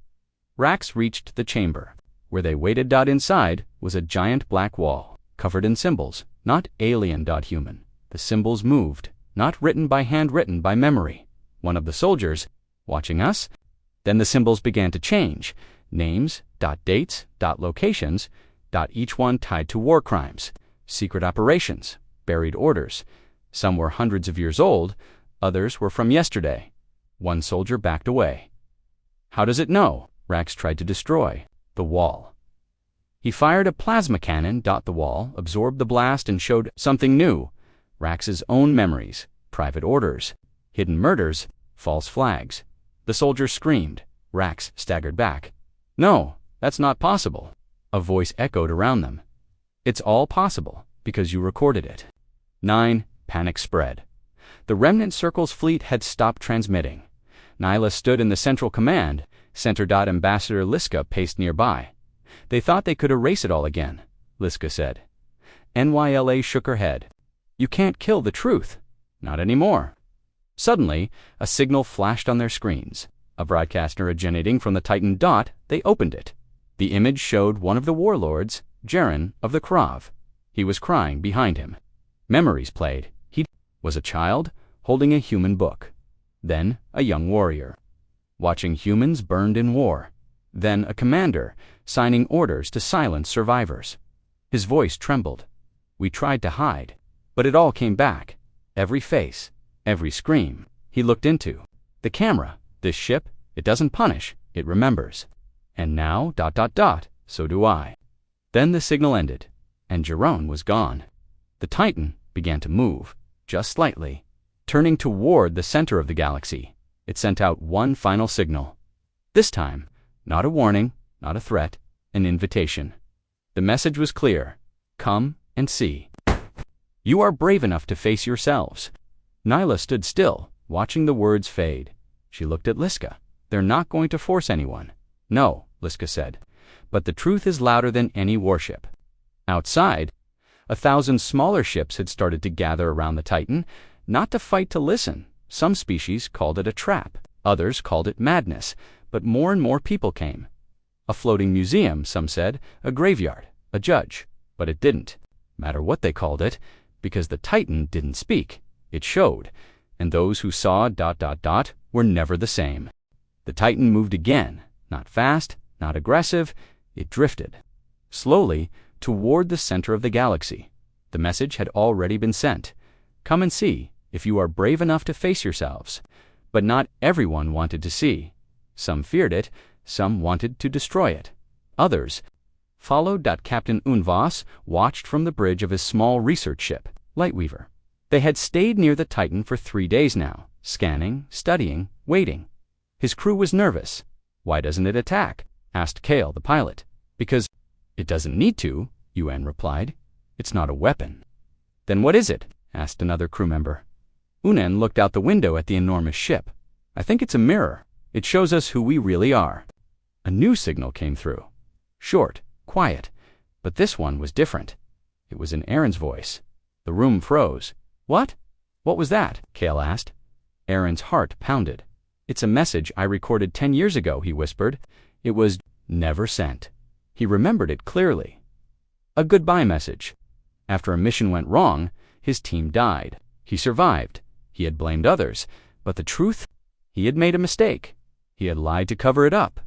[SPEAKER 1] Rax reached the chamber. Where they waited. Inside was a giant black wall, covered in symbols, not alien. Human. The symbols moved, not written by hand, written by memory. One of the soldiers, watching us. Then the symbols began to change. Names, dates, locations, each one tied to war crimes, secret operations, buried orders. Some were hundreds of years old, others were from yesterday. One soldier backed away. How does it know? Rax tried to destroy the wall. He fired a plasma cannon. The wall absorbed the blast and showed something new. Rax's own memories, private orders, hidden murders, false flags. The soldier screamed. Rax staggered back. "No, that's not possible." A voice echoed around them. "It's all possible, because you recorded it." 9. Panic spread. The Remnant Circle's fleet had stopped transmitting. Nyla stood in the central command center. Ambassador Liska paced nearby. "They thought they could erase it all again," Liska said. Nyla shook her head. "You can't kill the truth. Not anymore." Suddenly, a signal flashed on their screens. A broadcast originating from the Titan. They opened it. The image showed one of the warlords, Jaren of the Krav. He was crying behind him. Memories played. He was a child holding a human book. Then a young warrior, watching humans burned in war. Then a commander, signing orders to silence survivors. His voice trembled. "We tried to hide, but it all came back. Every face, every scream." He looked into the camera. "This ship, it doesn't punish, it remembers. And now, so do I." Then the signal ended, and Jerome was gone. The Titan began to move, just slightly. Turning toward the center of the galaxy, it sent out one final signal. This time, not a warning, not a threat, an invitation. The message was clear. Come and see. You are brave enough to face yourselves. Nyla stood still, watching the words fade. She looked at Liska. "They're not going to force anyone." "No," Liska said. "But the truth is louder than any warship." Outside, 1,000 smaller ships had started to gather around the Titan, not to fight, to listen. Some species called it a trap. Others called it madness. But more and more people came. A floating museum, some said, a graveyard, a judge. But it didn't matter what they called it, because the Titan didn't speak. It showed. And those who saw ... were never the same. The Titan moved again. Not fast, not aggressive. It drifted. Slowly, toward the center of the galaxy. The message had already been sent. Come and see, if you are brave enough to face yourselves. But not everyone wanted to see. Some feared it, some wanted to destroy it. Others followed. Captain Unvas watched from the bridge of his small research ship, Lightweaver. They had stayed near the Titan for 3 days now, scanning, studying, waiting. His crew was nervous. "Why doesn't it attack?" asked Kale, the pilot. "Because it doesn't need to," UN replied. "It's not a weapon." "Then what is it?" asked another crew member. Unen looked out the window at the enormous ship. "I think it's a mirror. It shows us who we really are." A new signal came through. Short, quiet, but this one was different. It was in Aaron's voice. The room froze. "What? What was that?" Kale asked. Aaron's heart pounded. "It's a message I recorded 10 years ago," he whispered. "It was never sent." He remembered it clearly. A goodbye message. After a mission went wrong, his team died. He survived. He had blamed others. But the truth? He had made a mistake. He had lied to cover it up.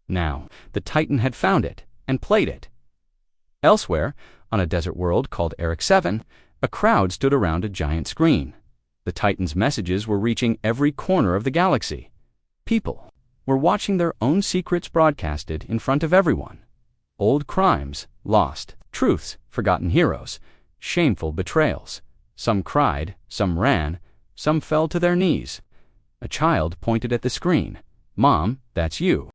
[SPEAKER 1] Now, the Titan had found it and played it. Elsewhere, on a desert world called Eric 7, a crowd stood around a giant screen. The Titan's messages were reaching every corner of the galaxy. People were watching their own secrets broadcasted in front of everyone. Old crimes, lost. Truths, forgotten heroes. Shameful betrayals. Some cried, some ran, some fell to their knees. A child pointed at the screen. "Mom, that's you."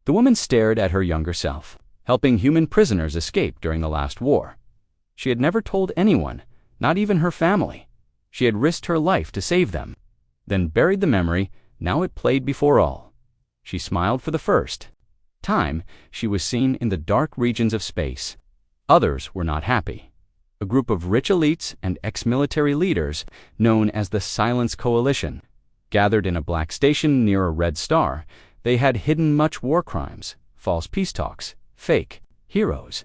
[SPEAKER 1] The woman stared at her younger self, helping human prisoners escape during the last war. She had never told anyone, not even her family. She had risked her life to save them, then buried the memory. Now it played before all. She smiled for the first time. She was seen in the dark regions of space. Others were not happy. A group of rich elites and ex-military leaders, known as the Silence Coalition, gathered in a black station near a red star. They had hidden much war crimes, false peace talks, fake heroes.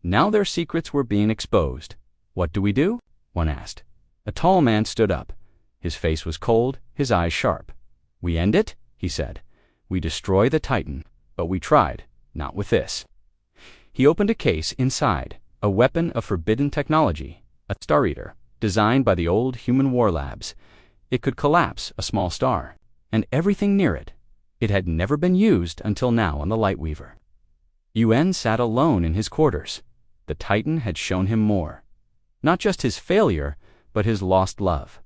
[SPEAKER 1] Now their secrets were being exposed. What do we do? One asked. A tall man stood up. His face was cold, his eyes sharp. We end it, he said. We destroy the Titan, but we tried, not with this. He opened a case inside, a weapon of forbidden technology, a star eater, designed by the old human war labs. It could collapse a small star, and everything near it. It had never been used until now on the Lightweaver. Yuen sat alone in his quarters. The Titan had shown him more. Not just his failure, but his lost love.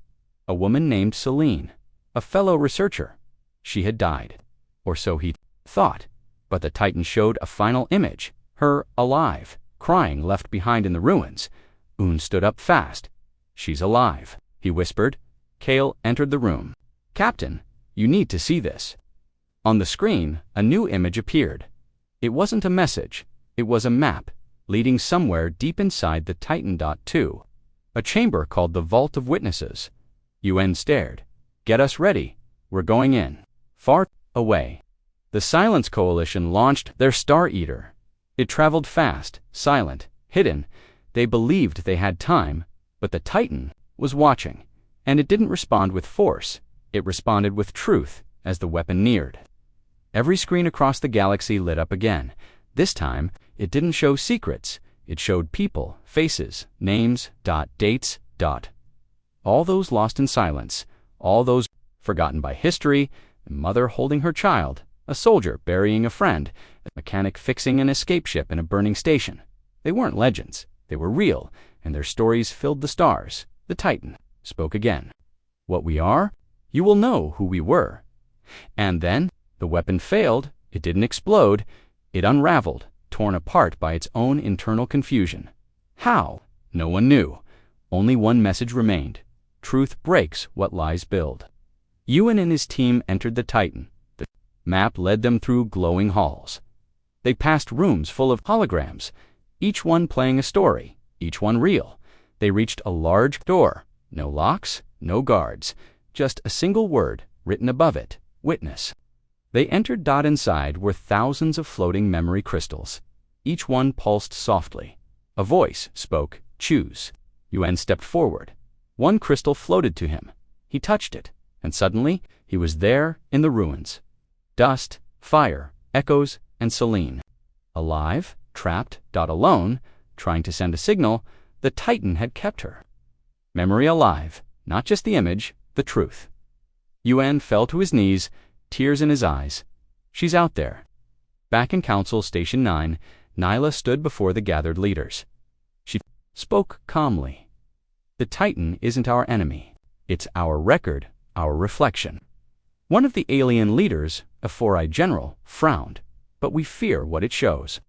[SPEAKER 1] A woman named Celine, a fellow researcher. She had died, or so he thought, but the Titan showed a final image, her alive, crying, left behind in the ruins. Un stood up fast. She's alive, he whispered. Kale entered the room. Captain, you need to see this. On the screen, a new image appeared. It wasn't a message. It was a map, leading somewhere deep inside the Titan. 2. A chamber called the Vault of Witnesses. Yuen stared. Get us ready. We're going in. Far away. The Silence Coalition launched their Star Eater. It traveled fast, silent, hidden. They believed they had time, but the Titan was watching, and it didn't respond with force. It responded with truth as the weapon neared. Every screen across the galaxy lit up again. This time, it didn't show secrets. It showed people, faces, names, dates, all those lost in silence, all those forgotten by history, a mother holding her child, a soldier burying a friend, a mechanic fixing an escape ship in a burning station. They weren't legends. They were real, and their stories filled the stars. The Titan spoke again. What we are? You will know who we were. And then, the weapon failed. It didn't explode. It unraveled, torn apart by its own internal confusion. How? No one knew. Only one message remained. Truth breaks what lies build. Yuen and his team entered the Titan. The map led them through glowing halls. They passed rooms full of holograms, each one playing a story, each one real. They reached a large door. No locks, no guards, just a single word written above it, witness. They entered. Inside were thousands of floating memory crystals. Each one pulsed softly. A voice spoke, choose. Yuen stepped forward. One crystal floated to him. He touched it, and suddenly he was there in the ruins. Dust, fire, echoes, and Celine. Alive, trapped, alone, trying to send a signal. The Titan had kept her. Memory alive, not just the image, the truth. Yuen fell to his knees, tears in his eyes. She's out there. Back in Council Station 9, Nyla stood before the gathered leaders. She spoke calmly. The Titan isn't our enemy. It's our record, our reflection. One of the alien leaders, a four-eyed general, frowned, but we fear what it shows.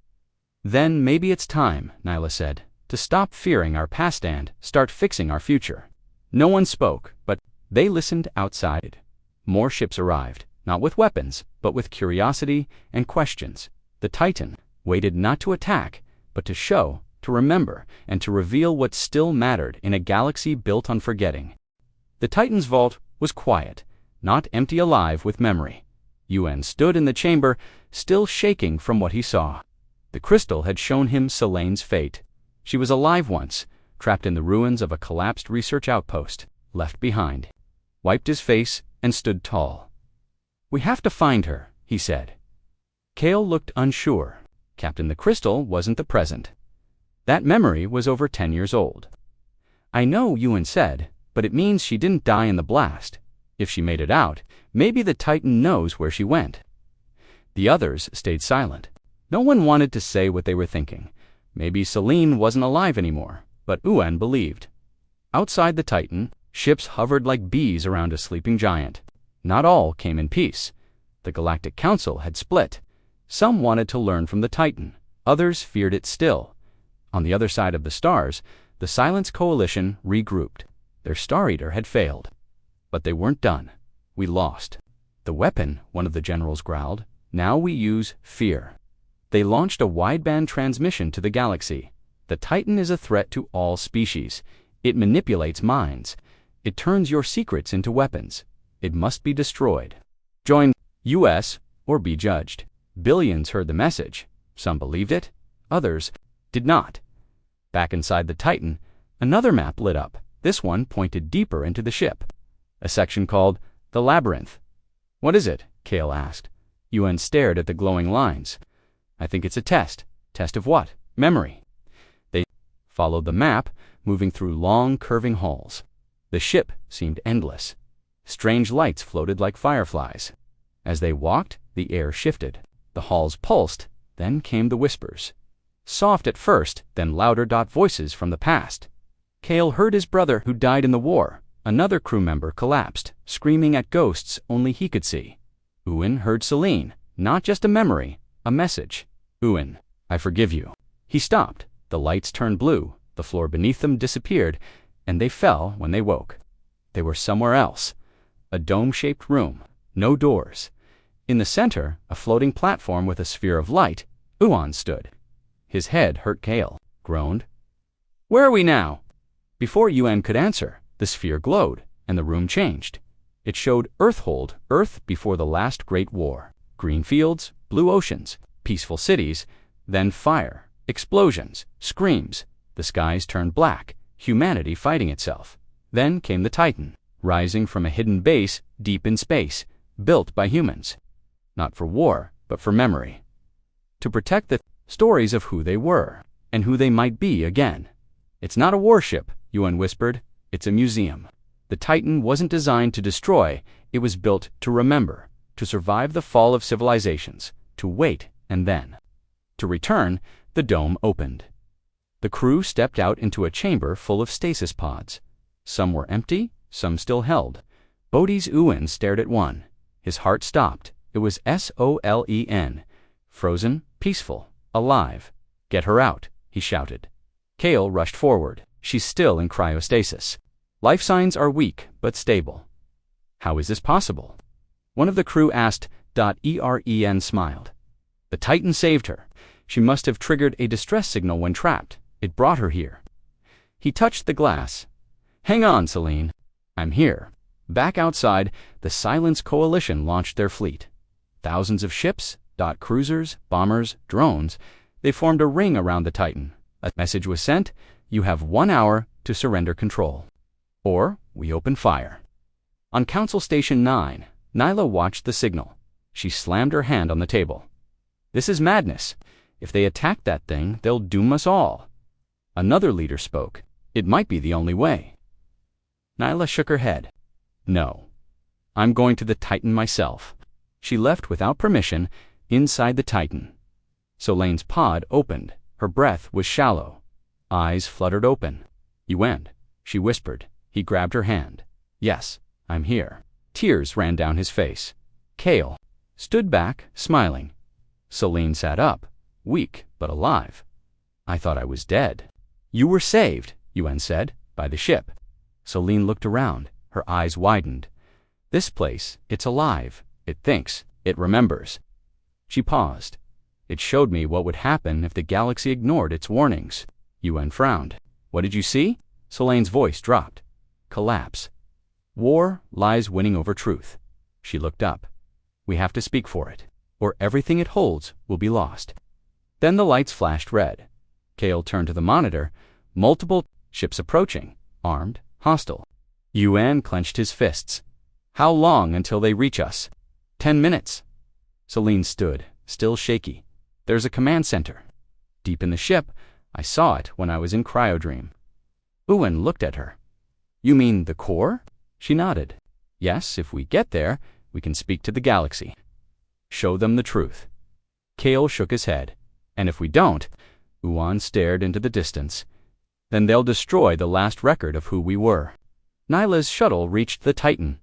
[SPEAKER 1] Then maybe it's time, Nyla said, to stop fearing our past and start fixing our future. No one spoke, but they listened outside. More ships arrived, not with weapons, but with curiosity and questions. The Titan waited not to attack, but to show, to remember, and to reveal what still mattered in a galaxy built on forgetting. The Titan's vault was quiet, not empty, alive with memory. Yuen stood in the chamber, still shaking from what he saw. The crystal had shown him Celine's fate. She was alive once, trapped in the ruins of a collapsed research outpost, left behind. Wiped his face and stood tall. We have to find her, he said. Kale looked unsure. Captain, the crystal wasn't the present. That memory was over 10 years old. I know, Yuen said, but it means she didn't die in the blast. If she made it out, maybe the Titan knows where she went. The others stayed silent. No one wanted to say what they were thinking. Maybe Celine wasn't alive anymore, but Yuen believed. Outside the Titan, ships hovered like bees around a sleeping giant. Not all came in peace. The Galactic Council had split. Some wanted to learn from the Titan. Others feared it still. On the other side of the stars, the Silence Coalition regrouped. Their Star Eater had failed. But they weren't done. We lost. The weapon, one of the generals growled. Now we use fear. They launched a wideband transmission to the galaxy. The Titan is a threat to all species. It manipulates minds. It turns your secrets into weapons. It must be destroyed. Join US or be judged. Billions heard the message. Some believed it. Others did not. Back inside the Titan, another map lit up. This one pointed deeper into the ship. A section called The Labyrinth. What is it? Kale asked. UN stared at the glowing lines. I think it's a test. Test of what? Memory. They followed the map, moving through long, curving halls. The ship seemed endless. Strange lights floated like fireflies. As they walked, the air shifted. The halls pulsed, then came the whispers. Soft at first, then louder voices from the past. Kale heard his brother who died in the war. Another crew member collapsed, screaming at ghosts only he could see. Ewan heard Celine, not just a memory, a message. Ewan, I forgive you. He stopped. The lights turned blue, the floor beneath them disappeared, and they fell when they woke. They were somewhere else. A dome-shaped room, no doors. In the center, a floating platform with a sphere of light, Ewan stood. His head hurt Kale, groaned. Where are we now? Before Ewan could answer, the sphere glowed, and the room changed. It showed Earthhold, Earth before the last great war. Green fields, blue oceans, peaceful cities, then fire, explosions, screams. The skies turned black, humanity fighting itself. Then came the Titan, rising from a hidden base deep in space, built by humans. Not for war, but for memory. To protect the stories of who they were, and who they might be again. It's not a warship, Ewan whispered. It's a museum. The Titan wasn't designed to destroy, it was built to remember, to survive the fall of civilizations, to wait and then. To return, the dome opened. The crew stepped out into a chamber full of stasis pods. Some were empty, some still held. Bodhi's Ewan stared at one. His heart stopped. It was Solen. Frozen, peaceful, alive. Get her out, he shouted. Kale rushed forward. She's still in cryostasis. Life signs are weak, but stable. How is this possible? One of the crew asked. Eren smiled. The Titan saved her. She must have triggered a distress signal when trapped. It brought her here. He touched the glass. Hang on, Celine. I'm here. Back outside, the Silence Coalition launched their fleet. Thousands of ships, cruisers, bombers, drones. They formed a ring around the Titan. A message was sent. You have 1 hour to surrender control. Or we open fire. On Council Station 9, Nyla watched the signal. She slammed her hand on the table. This is madness. If they attack that thing, they'll doom us all. Another leader spoke. It might be the only way. Nyla shook her head. No. I'm going to the Titan myself. She left without permission, inside the Titan. Solene's pod opened. Her breath was shallow. Eyes fluttered open. You went, she whispered. He grabbed her hand. Yes, I'm here. Tears ran down his face. Kale stood back, smiling. Selene sat up, weak but alive. I thought I was dead. You were saved, Ewan said, by the ship. Selene looked around. Her eyes widened. This place, it's alive. It thinks. It remembers. She paused. It showed me what would happen if the galaxy ignored its warnings. Ewan frowned. What did you see? Solene's voice dropped. Collapse. War lies winning over truth. She looked up. We have to speak for it, or everything it holds will be lost. Then the lights flashed red. Kale turned to the monitor. Multiple ships approaching, armed, hostile. Ewan clenched his fists. How long until they reach us? 10 minutes. Selene stood, still shaky. There's a command center. Deep in the ship, I saw it when I was in cryodream. Ewan looked at her. You mean the core? She nodded. Yes, if we get there, we can speak to the galaxy. Show them the truth. Kale shook his head. And if we don't, Ewan stared into the distance, then they'll destroy the last record of who we were. Nyla's shuttle reached the Titan.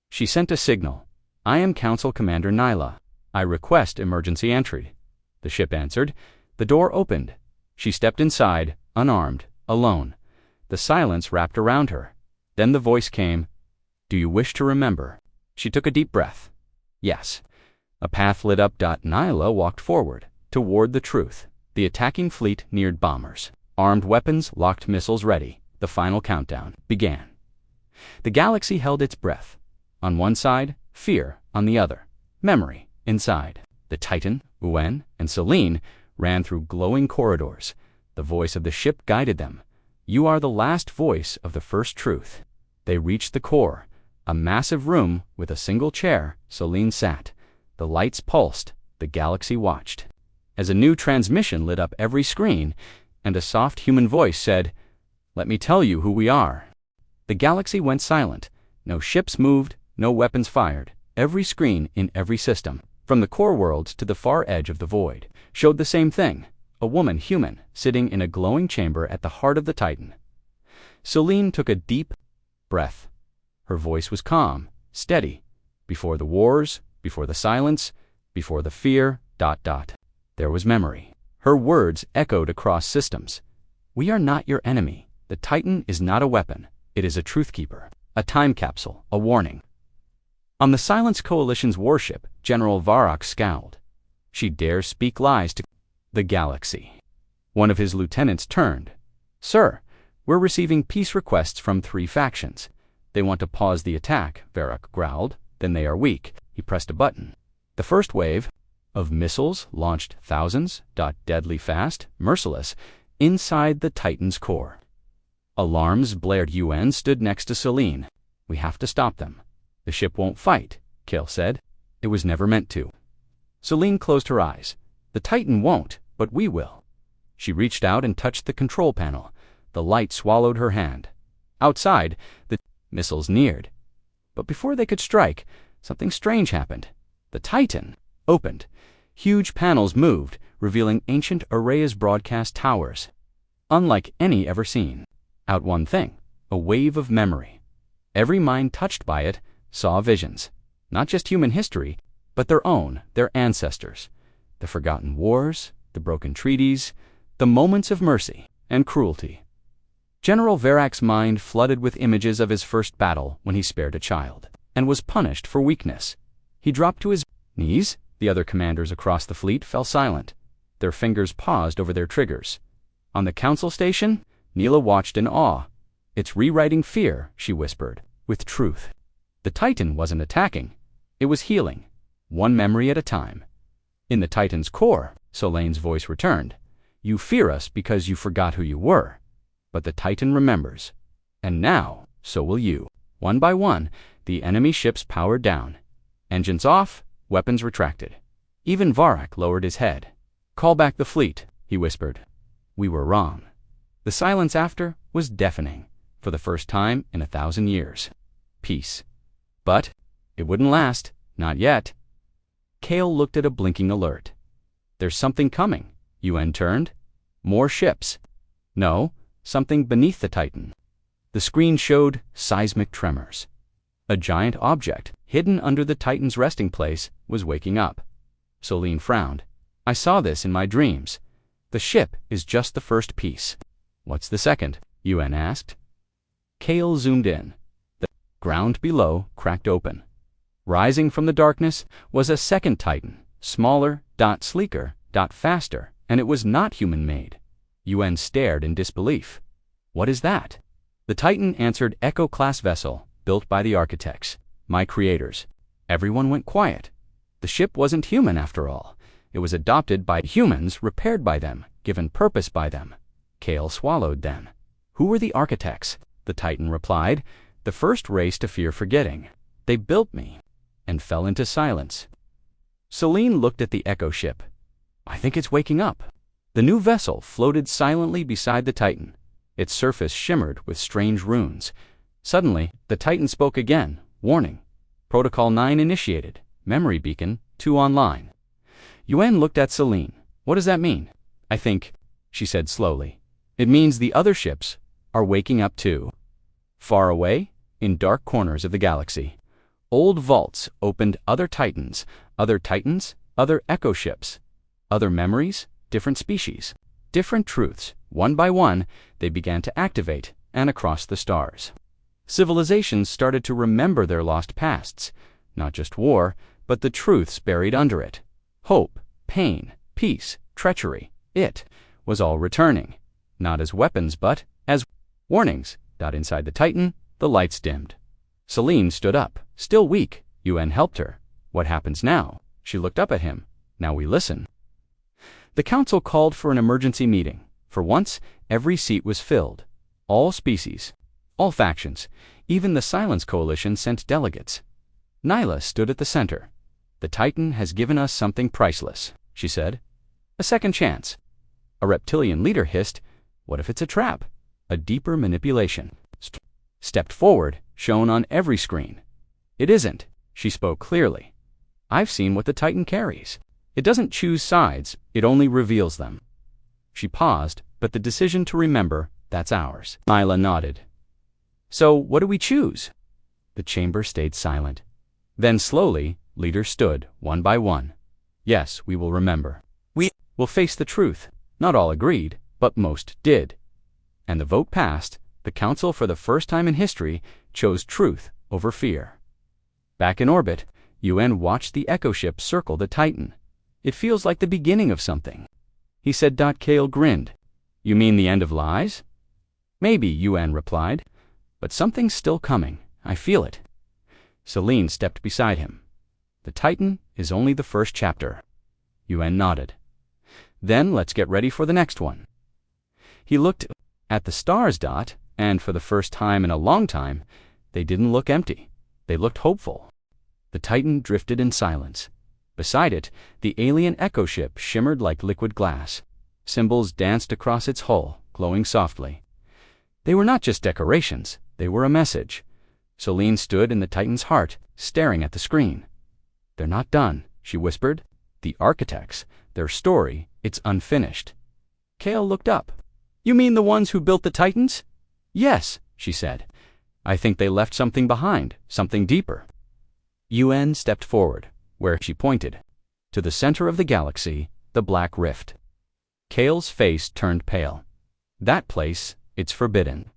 [SPEAKER 1] She sent a signal. I am Council Commander Nyla. I request emergency entry. The ship answered. The door opened. She stepped inside, unarmed, alone. The silence wrapped around her. Then the voice came. Do you wish to remember? She took a deep breath. Yes. A path lit up. Nyla walked forward, toward the truth. The attacking fleet neared bombers. Armed weapons, locked missiles ready. The final countdown began. The galaxy held its breath. On one side, fear. On the other, memory. Inside, the Titan, Uen, and Selene ran through glowing corridors. The voice of the ship guided them. You are the last voice of the first truth. They reached the core, a massive room with a single chair. Selene sat. The lights pulsed. The galaxy watched. As a new transmission lit up every screen, and a soft human voice said, Let me tell you who we are. The galaxy went silent. No ships moved, no weapons fired. Every screen in every system, from the core worlds to the far edge of the void, showed the same thing. A woman, human, sitting in a glowing chamber at the heart of the Titan. Selene took a deep breath. Her voice was calm, steady. Before the wars, before the silence, before the fear, there was memory. Her words echoed across systems. We are not your enemy. The Titan is not a weapon. It is a truth keeper, a time capsule, a warning. On the Silence Coalition's warship, General Varrock scowled. She dares speak lies to the galaxy. One of his lieutenants turned. Sir, we're receiving peace requests from 3 factions. They want to pause the attack, Varrock growled. Then they are weak. He pressed a button. The first wave of missiles launched thousands, deadly fast, merciless, inside the Titan's core. Alarms blared. UN stood next to Selene. We have to stop them. The ship won't fight, Kale said. It was never meant to. Selene closed her eyes. The Titan won't, but we will. She reached out and touched the control panel. The light swallowed her hand. Outside, the missiles neared. But before they could strike, something strange happened. The Titan opened. Huge panels moved, revealing ancient Array's broadcast towers. Unlike any ever seen. Out one thing, a wave of memory. Every mind touched by it saw visions. Not just human history, but their own, their ancestors. The forgotten wars, the broken treaties, the moments of mercy and cruelty. General Varrock's mind flooded with images of his first battle when he spared a child, and was punished for weakness. He dropped to his knees. The other commanders across the fleet fell silent. Their fingers paused over their triggers. On the council station, Neela watched in awe. It's rewriting fear, she whispered, with truth. The Titan wasn't attacking. It was healing, one memory at a time. In the Titan's core, Selene's voice returned. You fear us because you forgot who you were. But the Titan remembers. And now, so will you. One by one, the enemy ships powered down. Engines off, weapons retracted. Even Varrock lowered his head. Call back the fleet, he whispered. We were wrong. The silence after was deafening, for the first time in 1,000 years. Peace. But it wouldn't last, not yet. Kale looked at a blinking alert. There's something coming. UN turned. More ships. No, something beneath the Titan. The screen showed seismic tremors. A giant object, hidden under the Titan's resting place, was waking up. Selene frowned. I saw this in my dreams. The ship is just the first piece. What's the second? UN asked. Kale zoomed in. The ground below cracked open. Rising from the darkness was a second Titan, smaller, sleeker, faster, and it was not human-made. UN stared in disbelief. What is that? The Titan answered, Echo-class vessel, built by the architects, my creators. Everyone went quiet. The ship wasn't human after all. It was adopted by humans, repaired by them, given purpose by them. Kale swallowed then. Who were the architects? The Titan replied. The first race to fear forgetting. They built me, and fell into silence. Selene looked at the Echo ship. I think it's waking up. The new vessel floated silently beside the Titan. Its surface shimmered with strange runes. Suddenly, the Titan spoke again, warning. Protocol 9 initiated. Memory beacon 2 online. UN looked at Selene. What does that mean? I think, she said slowly, it means the other ships are waking up too. Far away, in dark corners of the galaxy, old vaults opened other Titans, other echo ships, other memories, different species, different truths. One by one, they began to activate, and across the stars. Civilizations started to remember their lost pasts, not just war, but the truths buried under it. Hope, pain, peace, treachery. It was all returning, not as weapons but as warnings. Inside the Titan, the lights dimmed. Celine stood up, still weak. UN helped her. What happens now? She looked up at him. Now we listen. The council called for an emergency meeting. For once, every seat was filled. All species, all factions, even the Silence Coalition sent delegates. Nyla stood at the center. The Titan has given us something priceless, she said. A second chance. A reptilian leader hissed, what if it's a trap? A deeper manipulation. Stepped forward, shown on every screen. It isn't, she spoke clearly. I've seen what the Titan carries. It doesn't choose sides, it only reveals them. She paused, but the decision to remember, that's ours. Nyla nodded. So, what do we choose? The chamber stayed silent. Then slowly, leaders stood, one by one. Yes, we will remember. We will face the truth. Not all agreed, but most did. And the vote passed. The council, for the first time in history, chose truth over fear. Back in orbit, UN watched the echo ship circle the Titan. It feels like the beginning of something, he said. Kale grinned. You mean the end of lies? Maybe, UN replied. But something's still coming. I feel it. Celine stepped beside him. The Titan is only the first chapter. UN nodded. Then let's get ready for the next one. He looked at the stars. And for the first time in a long time, they didn't look empty. They looked hopeful. The Titan drifted in silence. Beside it, the alien echo ship shimmered like liquid glass. Symbols danced across its hull, glowing softly. They were not just decorations, they were a message. Celine stood in the Titan's heart, staring at the screen. They're not done, she whispered. The architects, their story, it's unfinished. Kale looked up. You mean the ones who built the Titans? Yes, she said. I think they left something behind, something deeper. UN stepped forward, where she pointed. To the center of the galaxy, the Black Rift. Kale's face turned pale. That place, it's forbidden.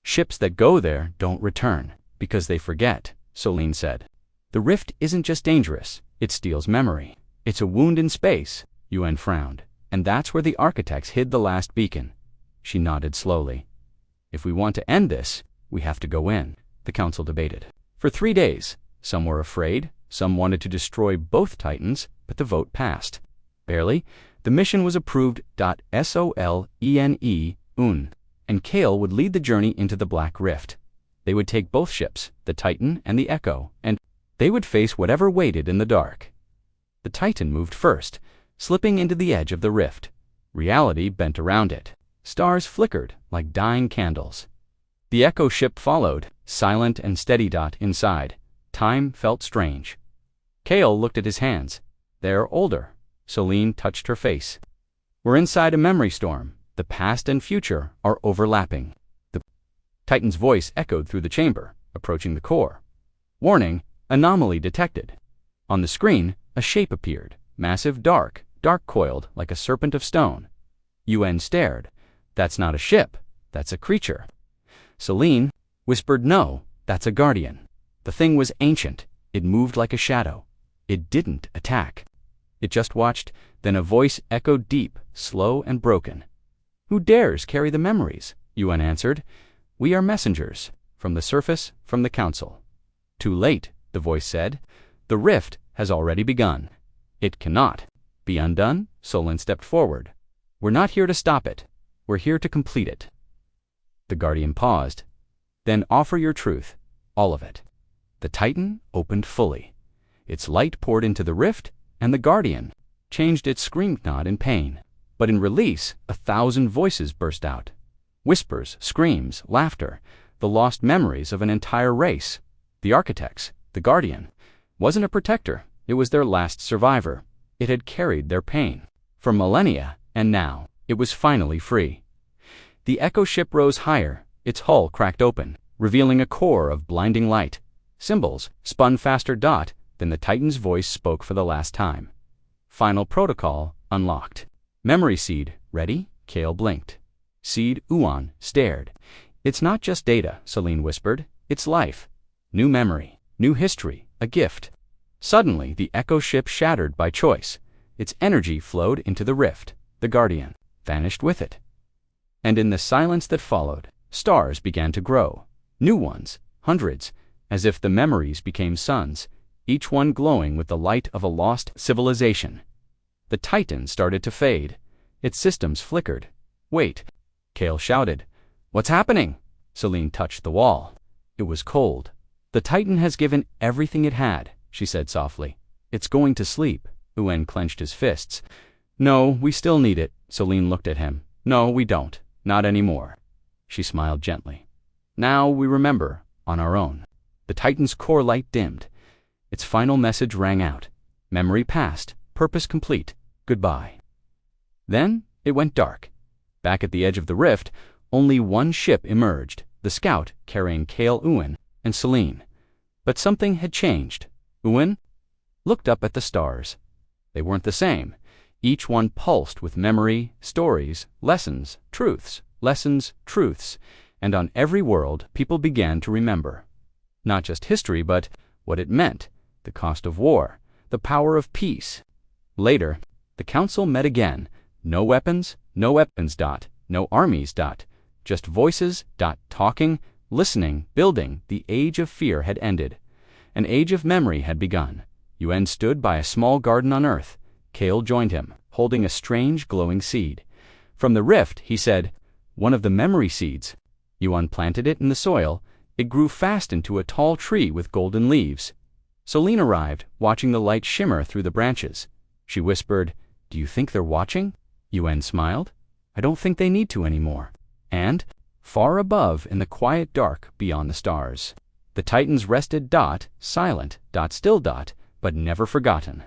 [SPEAKER 1] Ships that go there don't return, because they forget, Celine said. The rift isn't just dangerous, it steals memory. It's a wound in space, UN frowned. And that's where the architects hid the last beacon. She nodded slowly. If we want to end this, we have to go in, the council debated. For 3 days, some were afraid, some wanted to destroy both Titans, but the vote passed. Barely, the mission was approved. SOLENE, and Kale would lead the journey into the Black Rift. They would take both ships, the Titan and the Echo, and they would face whatever waited in the dark. The Titan moved first, slipping into the edge of the rift. Reality bent around it. Stars flickered like dying candles. The Echo ship followed, silent and steady. Inside, time felt strange. Kale looked at his hands. They're older. Celine touched her face. We're inside a memory storm. The past and future are overlapping. The Titan's voice echoed through the chamber, approaching the core. Warning, anomaly detected. On the screen, a shape appeared, massive, dark coiled like a serpent of stone. UN stared. That's not a ship, that's a creature. Celine whispered, no, that's a guardian. The thing was ancient. It moved like a shadow. It didn't attack. It just watched, then a voice echoed deep, slow and broken. Who dares carry the memories? UN answered. We are messengers, from the surface, from the council. Too late, the voice said. The rift has already begun. It cannot be undone. Solon stepped forward. We're not here to stop it. We're here to complete it. The guardian paused. Then offer your truth, all of it. The Titan opened fully. Its light poured into the rift, and the guardian changed its scream nod in pain. But in release, 1,000 voices burst out. Whispers, screams, laughter, the lost memories of an entire race. The architects, the guardian, wasn't a protector. It was their last survivor. It had carried their pain for millennia, and now it was finally free. The Echo ship rose higher. Its hull cracked open, revealing a core of blinding light. Symbols spun faster. Then the Titan's voice spoke for the last time. Final protocol unlocked. Memory seed ready? Kale blinked. Seed Yuan stared. It's not just data, Celine whispered. It's life. New memory, new history, a gift. Suddenly, the echo ship shattered by choice. Its energy flowed into the rift. The Guardian vanished with it. And in the silence that followed, stars began to grow. New ones, hundreds, as if the memories became suns, each one glowing with the light of a lost civilization. The Titan started to fade. Its systems flickered. Wait, Kale shouted. What's happening? Celine touched the wall. It was cold. The Titan has given everything it had, she said softly. It's going to sleep. Yuan clenched his fists. No, we still need it. Celine looked at him. No, we don't. Not anymore. She smiled gently. Now we remember, on our own. The Titan's core light dimmed. Its final message rang out. Memory passed, purpose complete, goodbye. Then it went dark. Back at the edge of the rift, only one ship emerged, the Scout carrying Kale, Yuan, and Celine. But something had changed. Yuan looked up at the stars. They weren't the same. Each one pulsed with memory, stories, lessons, truths, and on every world people began to remember. Not just history, but what it meant, the cost of war, the power of peace. Later, the council met again. No weapons, no armies, just voices, talking, listening, building. The age of fear had ended. An age of memory had begun. Yuan stood by a small garden on Earth. Kale joined him, holding a strange glowing seed. From the rift, he said, one of the memory seeds. Yuan planted it in the soil. It grew fast into a tall tree with golden leaves. Celine arrived, watching the light shimmer through the branches. She whispered, Do you think they're watching? Yuan smiled. I don't think they need to anymore. And, far above in the quiet dark beyond the stars, the Titans rested, silent, still, but never forgotten.